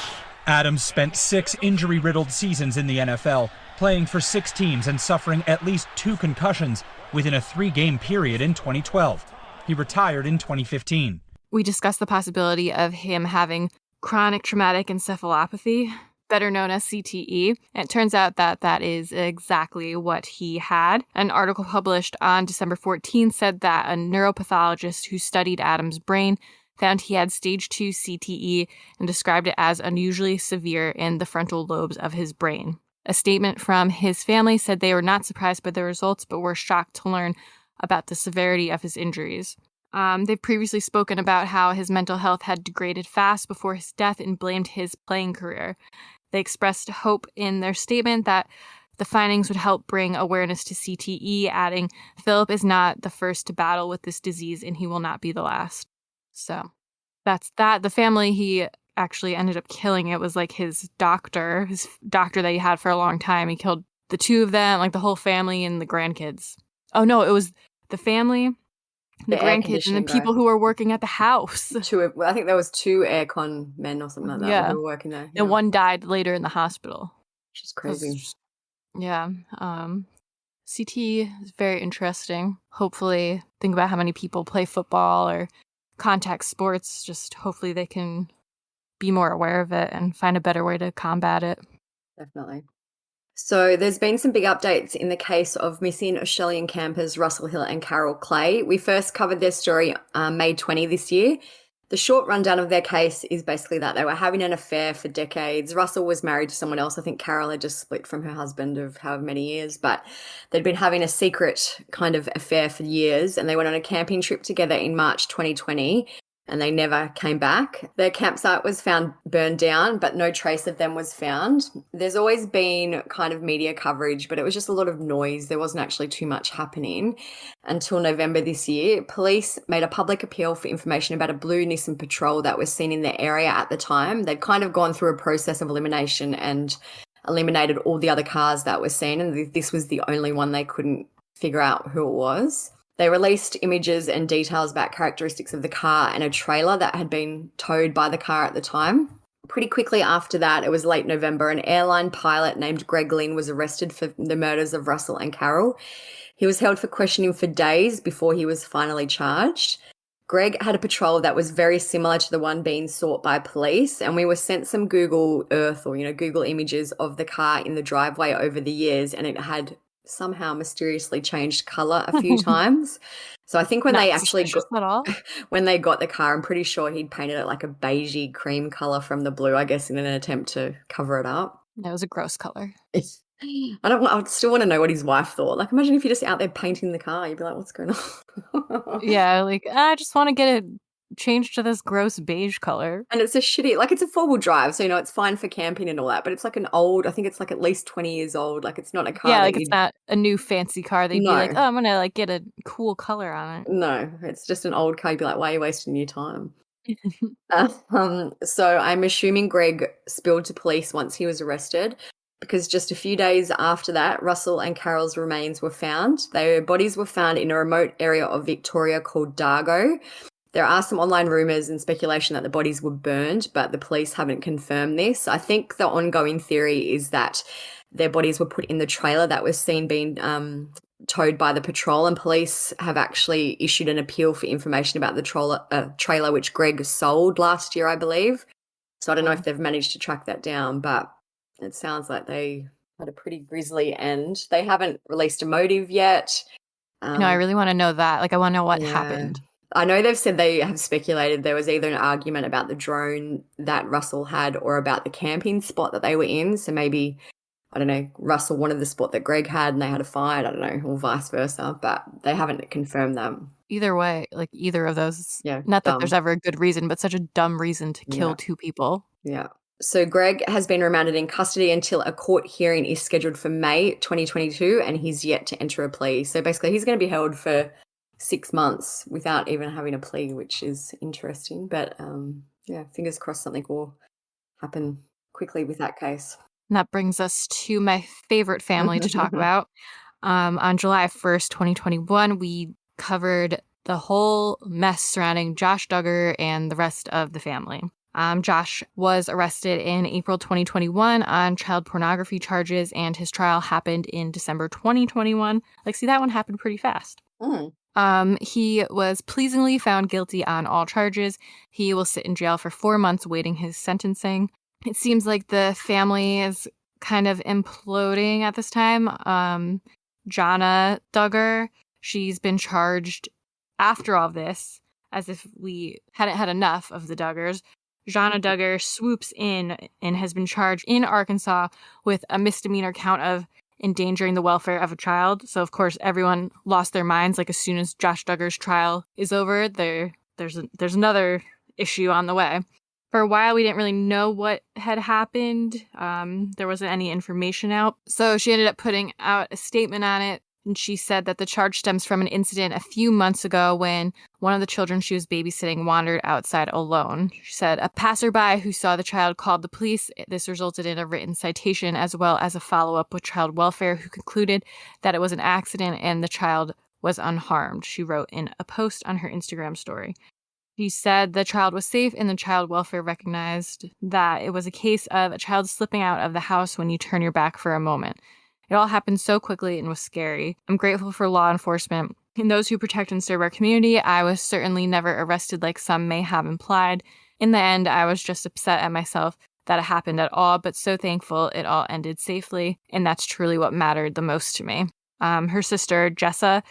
Adams spent 6 injury-riddled seasons in the NFL, playing for 6 teams and suffering at least 2 concussions within a 3-game period in 2012. He retired in 2015. We discussed the possibility of him having chronic traumatic encephalopathy, better known as CTE. And it turns out that that is exactly what he had. An article published on December 14th said that a neuropathologist who studied Adams' brain found he had stage 2 CTE and described it as unusually severe in the frontal lobes of his brain. A statement from his family said they were not surprised by the results, but were shocked to learn about the severity of his injuries. They've previously spoken about how his mental health had degraded fast before his death and blamed his playing career. They expressed hope in their statement that the findings would help bring awareness to CTE, adding, "Philip is not the first to battle with this disease, and he will not be the last." So that's that. The family he actually ended up killing, it was like his doctor that he had for a long time. He killed the 2 of them, like the whole family and the grandkids. Oh no, it was the family, the grandkids, and the people who were working at the house. I think there was 2 aircon men or something like that who were working there. And one died later in the hospital. Which is crazy. CT is very interesting. Hopefully, think about how many people play football or contact sports. Just hopefully they can be more aware of it and find a better way to combat it. Definitely. So there's been some big updates in the case of missing Australian campers Russell Hill and Carol Clay. We first covered their story May 20 this year. The short rundown of their case is basically that they were having an affair for decades. Russell was married to someone else. I think Carol had just split from her husband of however many years, but they'd been having a secret kind of affair for years, and they went on a camping trip together in March 2020. And they never came back. Their campsite was found burned down, but no trace of them was found. There's always been kind of media coverage, but it was just a lot of noise. There wasn't actually too much happening until November this year. Police made a public appeal for information about a blue Nissan Patrol that was seen in the area at the time. They'd kind of gone through a process of elimination and eliminated all the other cars that were seen, and this was the only one they couldn't figure out who it was. They released images and details about characteristics of the car and a trailer that had been towed by the car at the time. Pretty quickly after that, it was late November, an airline pilot named Greg Lynn was arrested for the murders of Russell and Carol. He was held for questioning for days before he was finally charged. Greg had a patrol that was very similar to the one being sought by police, and we were sent some Google Earth or, Google images of the car in the driveway over the years, and it had somehow mysteriously changed color a few times. So I think when they actually when they got the car, I'm pretty sure he'd painted it like a beigey cream color from the blue, I guess, in an attempt to cover it up. It was a gross color. I still want to know what his wife thought. Like, imagine if you're just out there painting the car, you'd be like, what's going on? Yeah, like, I just want to get it changed to this gross beige color. And it's a shitty, like, it's a 4-wheel drive, so it's fine for camping and all that, but it's like an old, I think it's like at least 20 years old. Like, it's not a car. Yeah, like it's not a new fancy car. They'd be like, oh, I'm gonna like get a cool color on it. No, it's just an old car. You'd be like, why are you wasting your time? So I'm assuming Greg spilled to police once he was arrested, because just a few days after that, Russell and Carol's remains were found. Their bodies were found in a remote area of Victoria called Dargo. There are some online rumours and speculation that the bodies were burned, but the police haven't confirmed this. I think the ongoing theory is that their bodies were put in the trailer that was seen being towed by the patrol, and police have actually issued an appeal for information about the trailer which Greg sold last year, I believe. So I don't know if they've managed to track that down, but it sounds like they had a pretty grisly end. They haven't released a motive yet. No, I really want to know that. Like, I want to know what happened. I know they've said they have speculated there was either an argument about the drone that Russell had or about the camping spot that they were in. So maybe, I don't know, Russell wanted the spot that Greg had and they had a fight, I don't know, or vice versa, but they haven't confirmed that. Either way, like either of those, not that dumb. There's ever a good reason, but such a dumb reason to kill 2 people. Yeah. So Greg has been remanded in custody until a court hearing is scheduled for May 2022, and he's yet to enter a plea. So basically he's going to be held for 6 months without even having a plea, which is interesting. But yeah, fingers crossed something will happen quickly with that case. And that brings us to my favorite family to talk about. On July 1st, 2021, we covered the whole mess surrounding Josh Duggar and the rest of the family. Josh was arrested in April 2021 on child pornography charges, and his trial happened in December 2021. Like, see, that one happened pretty fast. He was pleasingly found guilty on all charges. He will sit in jail for 4 months awaiting his sentencing. It seems like the family is kind of imploding at this time. Jana Duggar, she's been charged after all this, as if we hadn't had enough of the Duggars. Jana Duggar swoops in and has been charged in Arkansas with a misdemeanor count of endangering the welfare of a child. So, of course, everyone lost their minds. Like, as soon as Josh Duggar's trial is over, there's another issue on the way. For a while, we didn't really know what had happened. There wasn't any information out. So she ended up putting out a statement on it. And she said that the charge stems from an incident a few months ago when one of the children she was babysitting wandered outside alone. She said a passerby who saw the child called the police. This resulted in a written citation as well as a follow-up with child welfare, who concluded that it was an accident and the child was unharmed. She wrote in a post on her Instagram story. She said the child was safe and the child welfare recognized that it was a case of a child slipping out of the house when you turn your back for a moment. It all happened so quickly and was scary. I'm grateful for law enforcement and those who protect and serve our community. I was certainly never arrested like some may have implied. In the end, I was just upset at myself that it happened at all, but so thankful it all ended safely, and that's truly what mattered the most to me. Her sister, Jessa,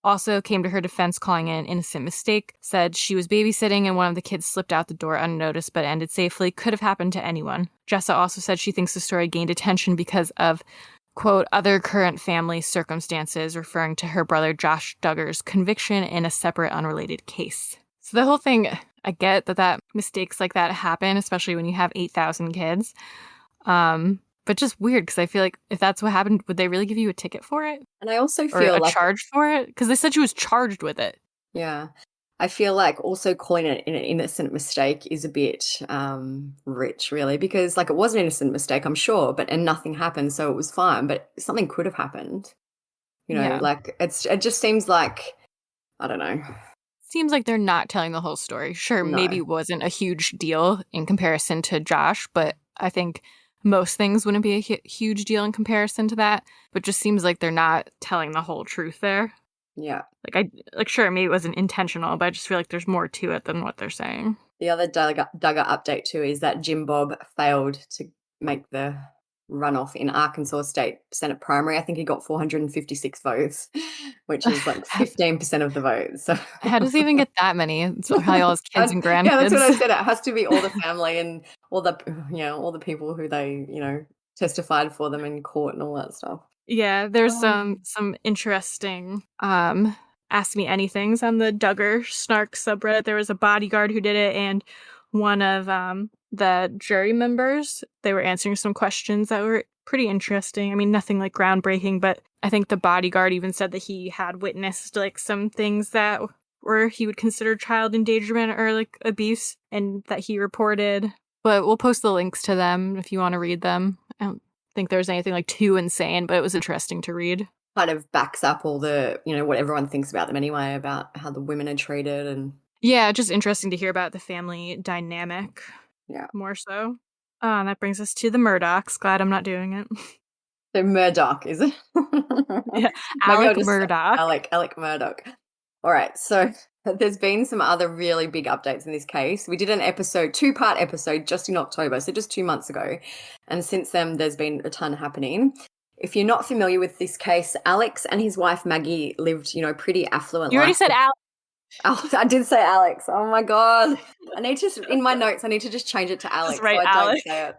also came to her defense, calling it an innocent mistake, said she was babysitting and one of the kids slipped out the door unnoticed but ended safely. Could have happened to anyone. Jessa also said she thinks the story gained attention because of, quote, other current family circumstances, referring to her brother Josh Duggar's conviction in a separate unrelated case. So the whole thing, I get that mistakes like that happen, especially when you have 8,000 kids. But just weird, because I feel like if that's what happened, would they really give you a ticket for it? And I also feel or a like charge for it? Because they said she was charged with it. Yeah. I feel like also calling it an innocent mistake is a bit rich, really, because like it was an innocent mistake, I'm sure, and nothing happened, so it was fine. But something could have happened, like it just seems like, I don't know. Seems like they're not telling the whole story. Sure, No. maybe it wasn't a huge deal in comparison to Josh, but I think most things wouldn't be a huge deal in comparison to that. But just seems like they're not telling the whole truth there. Yeah. Sure, maybe it wasn't intentional, but I just feel like there's more to it than what they're saying. The other Duggar update too is that Jim Bob failed to make the runoff in Arkansas State Senate primary. I think he got 456 votes, which is like 15% of the votes. So how does he even get that many? It's probably all his kids and grandkids. Yeah, that's what I said. It has to be all the family and all the people who they, testified for them in court and all that stuff. Yeah, there's some interesting Ask Me Anythings on the Duggar Snark subreddit. There was a bodyguard who did it, and one of the jury members, they were answering some questions that were pretty interesting. I mean, nothing like groundbreaking, but I think the bodyguard even said that he had witnessed like some things that were he would consider child endangerment or like abuse, and that he reported. But we'll post the links to them if you want to read them. I don't think there was anything like too insane, but it was interesting to read. Kind of backs up all the, what everyone thinks about them anyway, about how the women are treated. And yeah, just interesting to hear about the family dynamic. Yeah. More so. That brings us to the Murdochs. Glad I'm not doing it. So Murdoch, is it? Yeah, Alec Murdoch. Alec Murdoch. All right, so there's been some other really big updates in this case. We did an two-part episode just in October, so just 2 months ago. And since then, there's been a ton happening. If you're not familiar with this case, Alex and his wife Maggie lived, pretty affluent. You already said Alex. Oh, I did say Alex. Oh my God. In my notes, I need to just change it to Alex. Just write so I Alex. don't say it.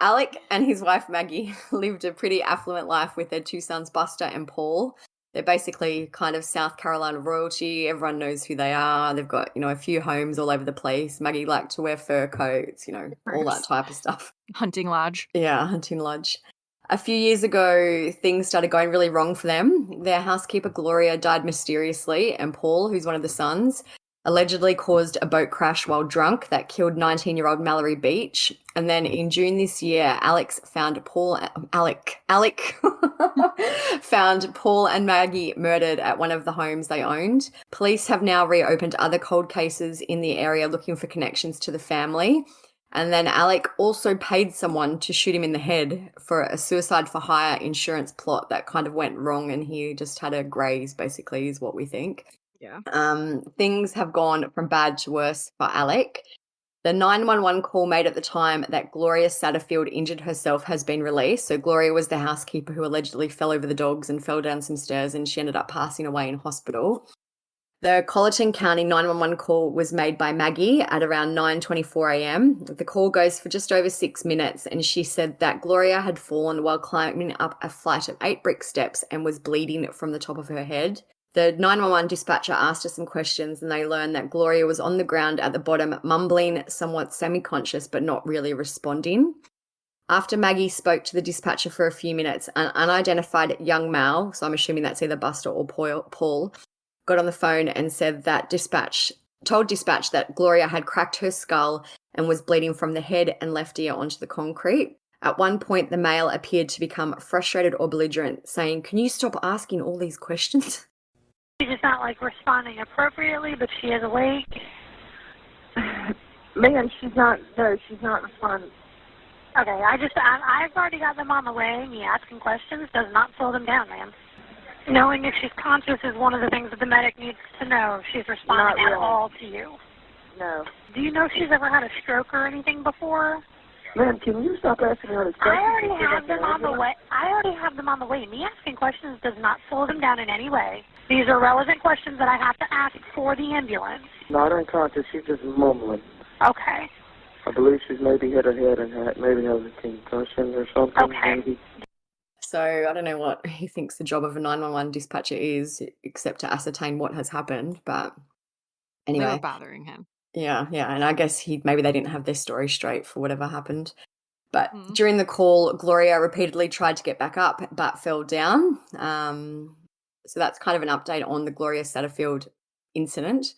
Alec and his wife Maggie lived a pretty affluent life with their two sons, Buster and Paul. They're basically kind of South Carolina royalty. Everyone knows who they are. They've got, a few homes all over the place. Maggie liked to wear fur coats, all that type of stuff. Hunting lodge. Yeah, hunting lodge. A few years ago, things started going really wrong for them. Their housekeeper, Gloria, died mysteriously, and Paul, who's one of the sons, allegedly caused a boat crash while drunk that killed 19-year-old Mallory Beach. And then in June this year, Alec found Paul and Maggie murdered at one of the homes they owned. Police have now reopened other cold cases in the area looking for connections to the family. And then Alec also paid someone to shoot him in the head for a suicide for hire insurance plot that kind of went wrong, and he just had a graze, basically, is what we think. Yeah. Things have gone from bad to worse for Alec. The 911 call made at the time that Gloria Satterfield injured herself has been released. So Gloria was the housekeeper who allegedly fell over the dogs and fell down some stairs, and she ended up passing away in hospital. The Colleton County 911 call was made by Maggie at around 9:24 a.m. The call goes for just over 6 minutes, and she said that Gloria had fallen while climbing up a flight of 8 brick steps and was bleeding from the top of her head. The 911 dispatcher asked her some questions, and they learned that Gloria was on the ground at the bottom, mumbling, somewhat semi-conscious, but not really responding. After Maggie spoke to the dispatcher for a few minutes, an unidentified young male, so I'm assuming that's either Buster or Paul, got on the phone and said that told dispatch that Gloria had cracked her skull and was bleeding from the head and left ear onto the concrete. At one point, the male appeared to become frustrated or belligerent, saying, "Can you stop asking all these questions?" She's just not, responding appropriately, but she is awake. Man, she's not responding. Okay, I've already got them on the way. Me asking questions does not slow them down, ma'am. Knowing if she's conscious is one of the things that the medic needs to know if she's responding at all to you. No. Do you know if she's ever had a stroke or anything before? Ma'am, can you stop asking her these questions? I already have them on the way. Me asking questions does not slow them down in any way. These are relevant questions that I have to ask for the ambulance. Not unconscious, she's just mumbling. Okay. I believe she's maybe hit her head and maybe has a concussion or something. Okay. Maybe. So I don't know what he thinks the job of a 911 dispatcher is, except to ascertain what has happened. But anyway. They were bothering him. Yeah. And I guess maybe they didn't have their story straight for whatever happened. But during the call, Gloria repeatedly tried to get back up but fell down. So that's kind of an update on the Gloria Satterfield incident.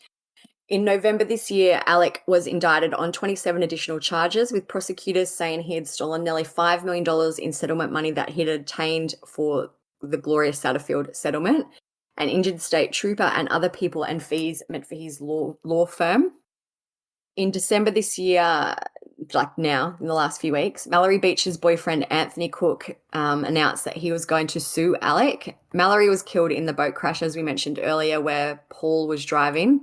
In November this year, Alec was indicted on 27 additional charges, with prosecutors saying he had stolen nearly $5 million in settlement money that he'd obtained for the Gloria Satterfield settlement, an injured state trooper, and other people and fees meant for his law firm. In December this year, now, in the last few weeks, Mallory Beach's boyfriend, Anthony Cook, announced that he was going to sue Alec. Mallory was killed in the boat crash, as we mentioned earlier, where Paul was driving.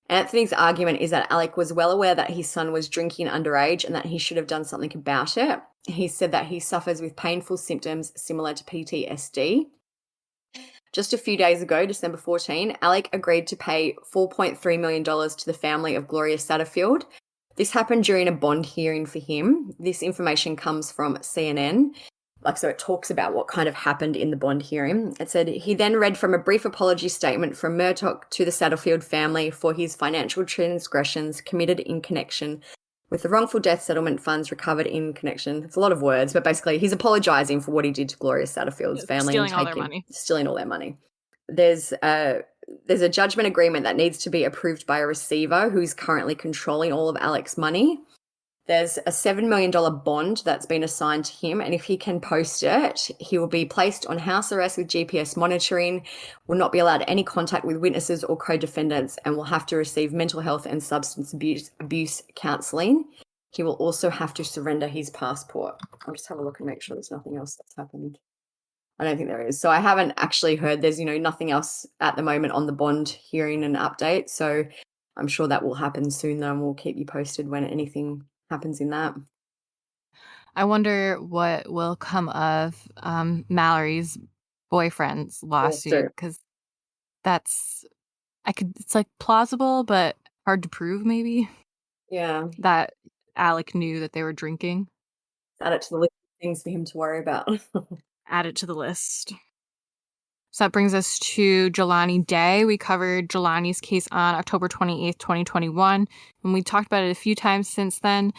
Anthony's argument is that Alec was well aware that his son was drinking underage and that he should have done something about it. He said that he suffers with painful symptoms similar to PTSD. Just a few days ago, December 14, Alec agreed to pay $4.3 million to the family of Gloria Satterfield. This happened during a bond hearing for him. This information comes from CNN. So it talks about what kind of happened in the bond hearing. It said he then read from a brief apology statement from Murdoch to the Satterfield family for his financial transgressions committed in connection with the wrongful death settlement funds recovered in connection. It's a lot of words, but basically he's apologising for what he did to Gloria Satterfield's family. Stealing all their money. Stealing all their money. There's a judgment agreement that needs to be approved by a receiver who's currently controlling all of Alec's money. There's a $7 million bond that's been assigned to him, and if he can post it, he will be placed on house arrest with GPS monitoring, will not be allowed any contact with witnesses or co-defendants, and will have to receive mental health and substance abuse counselling. He will also have to surrender his passport. I'll just have a look and make sure there's nothing else that's happened. I don't think there is. So I haven't actually heard there's, nothing else at the moment on the bond hearing and update. So I'm sure that will happen soon, though, and we'll keep you posted when anything happens in that. I wonder what will come of Mallory's boyfriend's lawsuit, because it's like plausible but hard to prove, maybe. Yeah. That Alec knew that they were drinking. Add it to the list of things for him to worry about. Add it to the list. So that brings us to Jelani Day. We covered Jelani's case on October 28th, 2021, and we talked about it a few times since then.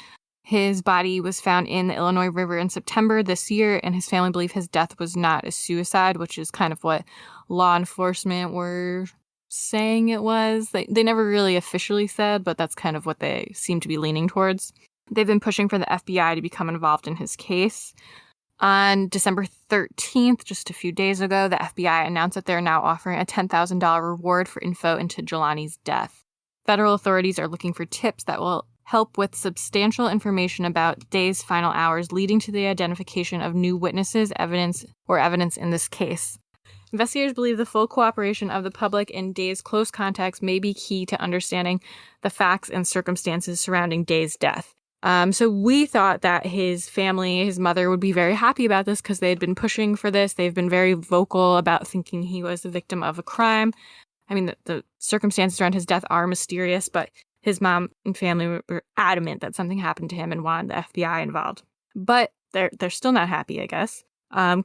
His body was found in the Illinois River in September this year, and his family believe his death was not a suicide, which is kind of what law enforcement were saying it was. They never really officially said, but that's kind of what they seem to be leaning towards. They've been pushing for the FBI to become involved in his case. On December 13th, just a few days ago, the FBI announced that they're now offering a $10,000 reward for info into Jelani's death. Federal authorities are looking for tips that will help with substantial information about Day's final hours, leading to the identification of new witnesses, evidence in this case. Investigators believe the full cooperation of the public and Day's close contacts may be key to understanding the facts and circumstances surrounding Day's death. So we thought that his family, his mother, would be very happy about this because they had been pushing for this. They've been very vocal about thinking he was the victim of a crime. I mean, the circumstances around his death are mysterious, but his mom and family were adamant that something happened to him and wanted the FBI involved. But they're still not happy, I guess.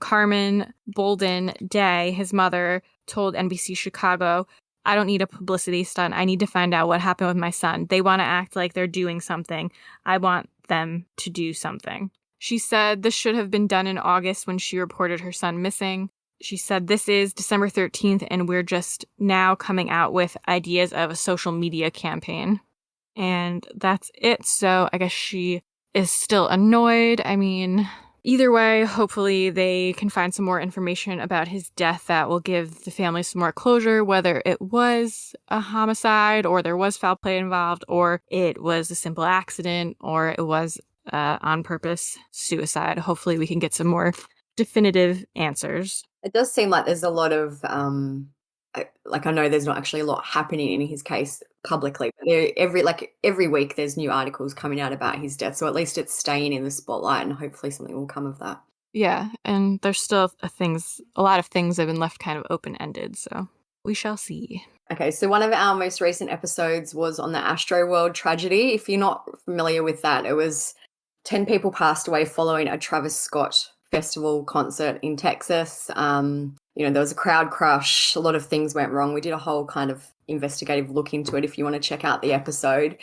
Carmen Bolden Day, his mother, told NBC Chicago, "I don't need a publicity stunt. I need to find out what happened with my son. They want to act like they're doing something. I want them to do something." She said this should have been done in August when she reported her son missing. She said, "This is December 13th, and we're just now coming out with ideas of a social media campaign." And that's it. So I guess she is still annoyed. I mean, either way, hopefully they can find some more information about his death that will give the family some more closure, whether it was a homicide or there was foul play involved, or it was a simple accident, or it was on purpose suicide. Hopefully we can get some more definitive answers. It does seem like there's a lot of, I know there's not actually a lot happening in his case publicly, but every week there's new articles coming out about his death. So at least it's staying in the spotlight, and hopefully something will come of that. Yeah, and there's still a lot of things have been left kind of open-ended, so we shall see. Okay, so one of our most recent episodes was on the Astroworld tragedy. If you're not familiar with that, it was 10 people passed away following a Travis Scott festival concert in Texas. There was a crowd crush. A lot of things went wrong. We did a whole kind of investigative look into it if you want to check out the episode.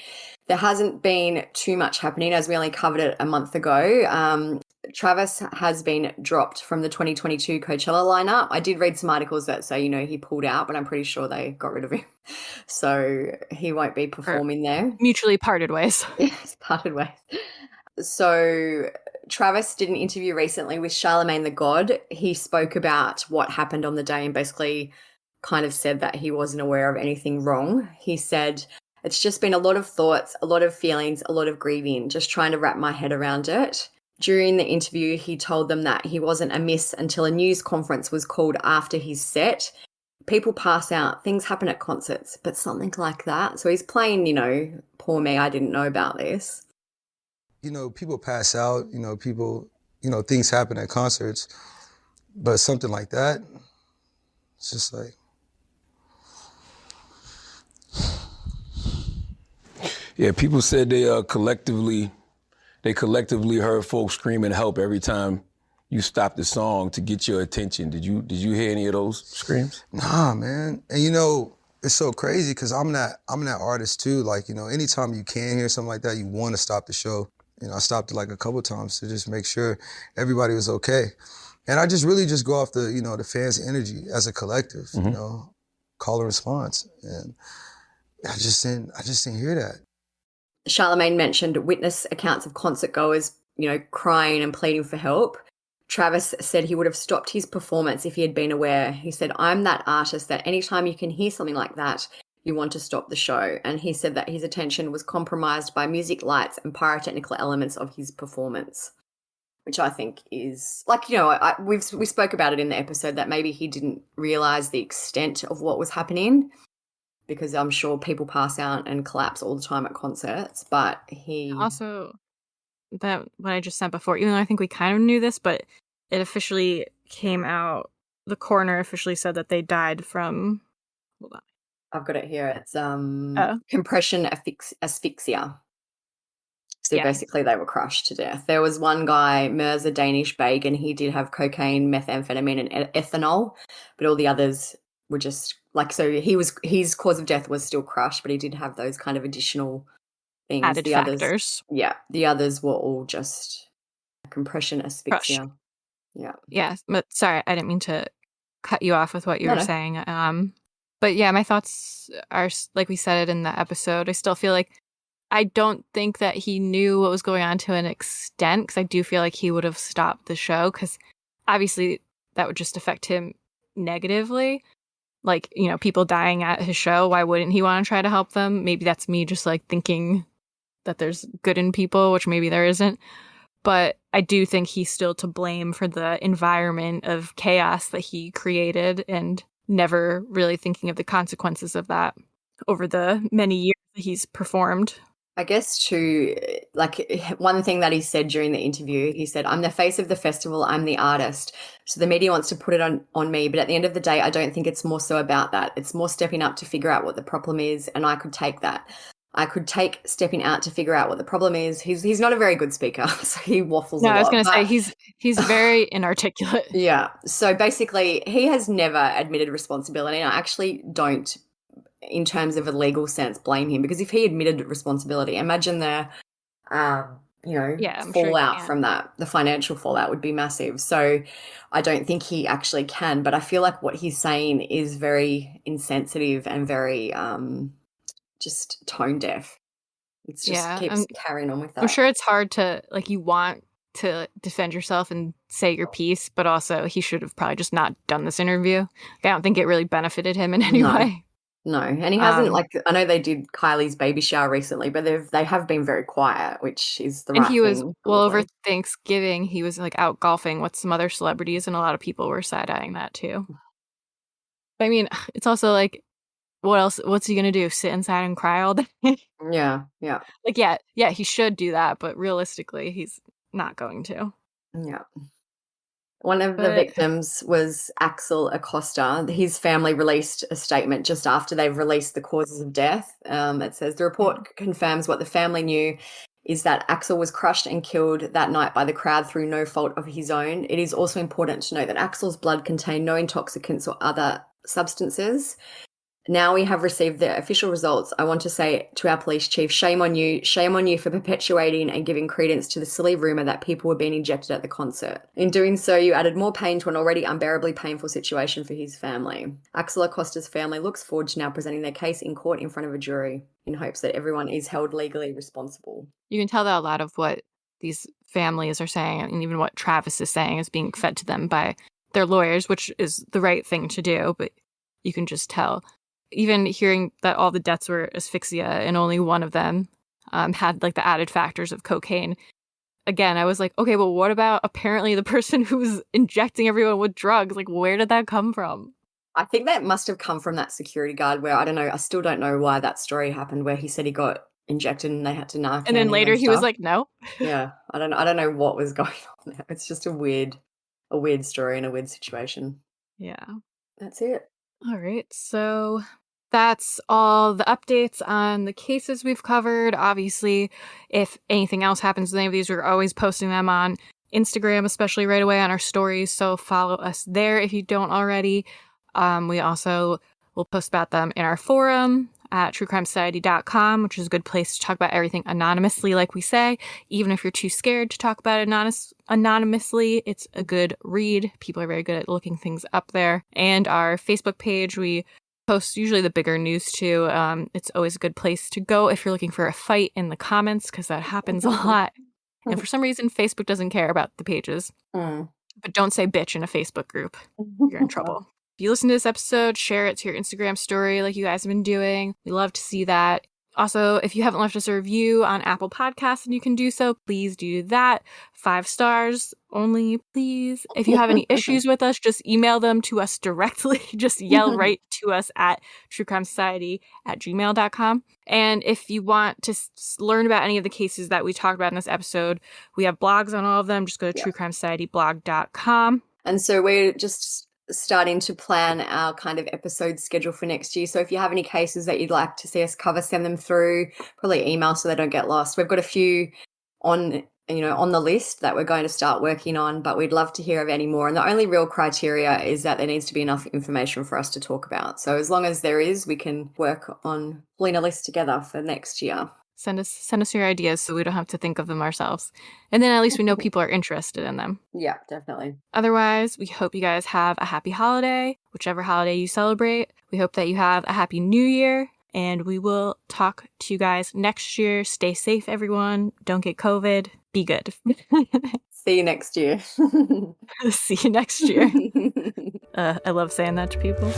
There hasn't been too much happening as we only covered it a month ago. Travis has been dropped from the 2022 Coachella lineup. I did read some articles that say, he pulled out, but I'm pretty sure they got rid of him. So he won't be performing there. Mutually parted ways. Yes, parted ways. So Travis did an interview recently with Charlemagne the God. He spoke about what happened on the day and basically kind of said that he wasn't aware of anything wrong. He said, "It's just been a lot of thoughts, a lot of feelings, a lot of grieving, just trying to wrap my head around it." During the interview, he told them that he wasn't amiss until a news conference was called after his set. People pass out, things happen at concerts, but something like that. So he's playing, poor me, I didn't know about this. People pass out, things happen at concerts, but something like that, it's just like. Yeah, people said they collectively heard folks screaming help every time you stopped the song to get your attention. Did you hear any of those screams? Nah, man. And it's so crazy because I'm that artist too. Like, anytime you can hear something like that, you want to stop the show. I stopped it like a couple times to just make sure everybody was okay. And I just really go off the, the fans' energy as a collective, call and response. And I just didn't hear that. Charlemagne mentioned witness accounts of concert goers, crying and pleading for help. Travis said he would have stopped his performance if he had been aware. He said, "I'm that artist that anytime you can hear something like that, you want to stop the show." And he said that his attention was compromised by music, lights and pyrotechnical elements of his performance, which I think is we spoke about it in the episode that maybe he didn't realize the extent of what was happening, because I'm sure people pass out and collapse all the time at concerts, but he also, that what I just said before, even though I think we kind of knew this, but it officially came out, the coroner officially said that they died from, hold on, I've got it here. It's compression asphyxia. So basically they were crushed to death. There was one guy, Mirza Danish Bagan, he did have cocaine, methamphetamine and ethanol, but all the others were just his cause of death was still crushed, but he did have those kind of additional things. Added The factors. the others were all just compression asphyxia. Crushed. Yeah. Yeah, but sorry, I didn't mean to cut you off with what you were No. saying. But yeah, my thoughts are like we said it in the episode. I still feel like I don't think that he knew what was going on to an extent, because I do feel like he would have stopped the show, because obviously that would just affect him negatively. Like, you know, people dying at his show, why wouldn't he want to try to help them? Maybe that's me just like thinking that there's good in people, which maybe there isn't. But I do think he's still to blame for the environment of chaos that he created, and never really thinking of the consequences of that over the many years that he's performed. I guess too, like one thing that he said during the interview, he said, "I'm the face of the festival, I'm the artist. So the media wants to put it on me, but at the end of the day, I don't think it's more so about that. It's more stepping up to figure out what the problem is, and I could take that. I could take stepping out to figure out what the problem is." He's not a very good speaker, so he waffles a lot. No, I was going to say he's very inarticulate. Yeah. So basically, he has never admitted responsibility, and I actually don't, in terms of a legal sense, blame him, because if he admitted responsibility, imagine the fallout from that. The financial fallout would be massive. So I don't think he actually can, but I feel like what he's saying is very insensitive and very just tone deaf. It's just keeps carrying on with that. I'm sure it's hard to, like, you want to defend yourself and say your piece, but also he should have probably just not done this interview. I don't think it really benefited him in any way. No, and he hasn't, like, I know they did Kylie's baby shower recently, but they have been very quiet, which is the right thing. And he was, well, over Thanksgiving, he was, like, out golfing with some other celebrities, and a lot of people were side-eyeing that, too. But, I mean, it's also, like, what's he gonna do, sit inside and cry all day? Yeah. Like, yeah, he should do that, but realistically, he's not going to. Yeah. One of the victims was Axel Acosta. His family released a statement just after they've released the causes of death. It says, "The report confirms what the family knew, is that Axel was crushed and killed that night by the crowd through no fault of his own. It is also important to note that Axel's blood contained no intoxicants or other substances. Now we have received the official results. I want to say to our police chief, shame on you for perpetuating and giving credence to the silly rumour that people were being injected at the concert. In doing so, you added more pain to an already unbearably painful situation for his family. Axel Acosta's family looks forward to now presenting their case in court in front of a jury in hopes that everyone is held legally responsible." You can tell that a lot of what these families are saying, and even what Travis is saying, is being fed to them by their lawyers, which is the right thing to do, but you can just tell. Even hearing that all the deaths were asphyxia and only one of them had, like, the added factors of cocaine. Again, I was like, okay, well, what about apparently the person who was injecting everyone with drugs? Like, where did that come from? I think that must have come from that security guard where, I don't know, I still don't know why that story happened, where he said he got injected and they had to Narcan. And then later he was like, no. Yeah, I don't know what was going on there. It's just a weird story and a weird situation. Yeah. That's it. All right, so that's all the updates on the cases we've covered. Obviously, if anything else happens with any of these, we're always posting them on Instagram, especially right away on our stories, so follow us there if you don't already. We also will post about them in our forum at truecrimesociety.com, which is a good place to talk about everything anonymously, like we say. Even if you're too scared to talk about it anonymously, it's a good read. People are very good at looking things up there. And our Facebook page, we post usually the bigger news too. It's always a good place to go if you're looking for a fight in the comments, because that happens a lot. And for some reason, Facebook doesn't care about the pages. But don't say bitch in a Facebook group. You're in trouble. If you listen to this episode, share it to your Instagram story like you guys have been doing. We love to see that. Also, if you haven't left us a review on Apple Podcasts and you can do so, please do that. 5 stars only, please. If you have any issues with us, just email them to us directly. Just yell right to us at truecrimesociety@gmail.com. And if you want to learn about any of the cases that we talked about in this episode, we have blogs on all of them. Just go to truecrimesocietyblog.com. And so we're just starting to plan our kind of episode schedule for next year. So if you have any cases that you'd like to see us cover, send them through, probably email so they don't get lost. We've got a few on the list that we're going to start working on, but we'd love to hear of any more. And the only real criteria is that there needs to be enough information for us to talk about. So as long as there is, we can work on pulling a list together for next year. Send us your ideas so we don't have to think of them ourselves. And then at least we know people are interested in them. Yeah, definitely. Otherwise, we hope you guys have a happy holiday, whichever holiday you celebrate. We hope that you have a happy new year, and we will talk to you guys next year. Stay safe, everyone. Don't get COVID. Be good. See you next year. See you next year. I love saying that to people.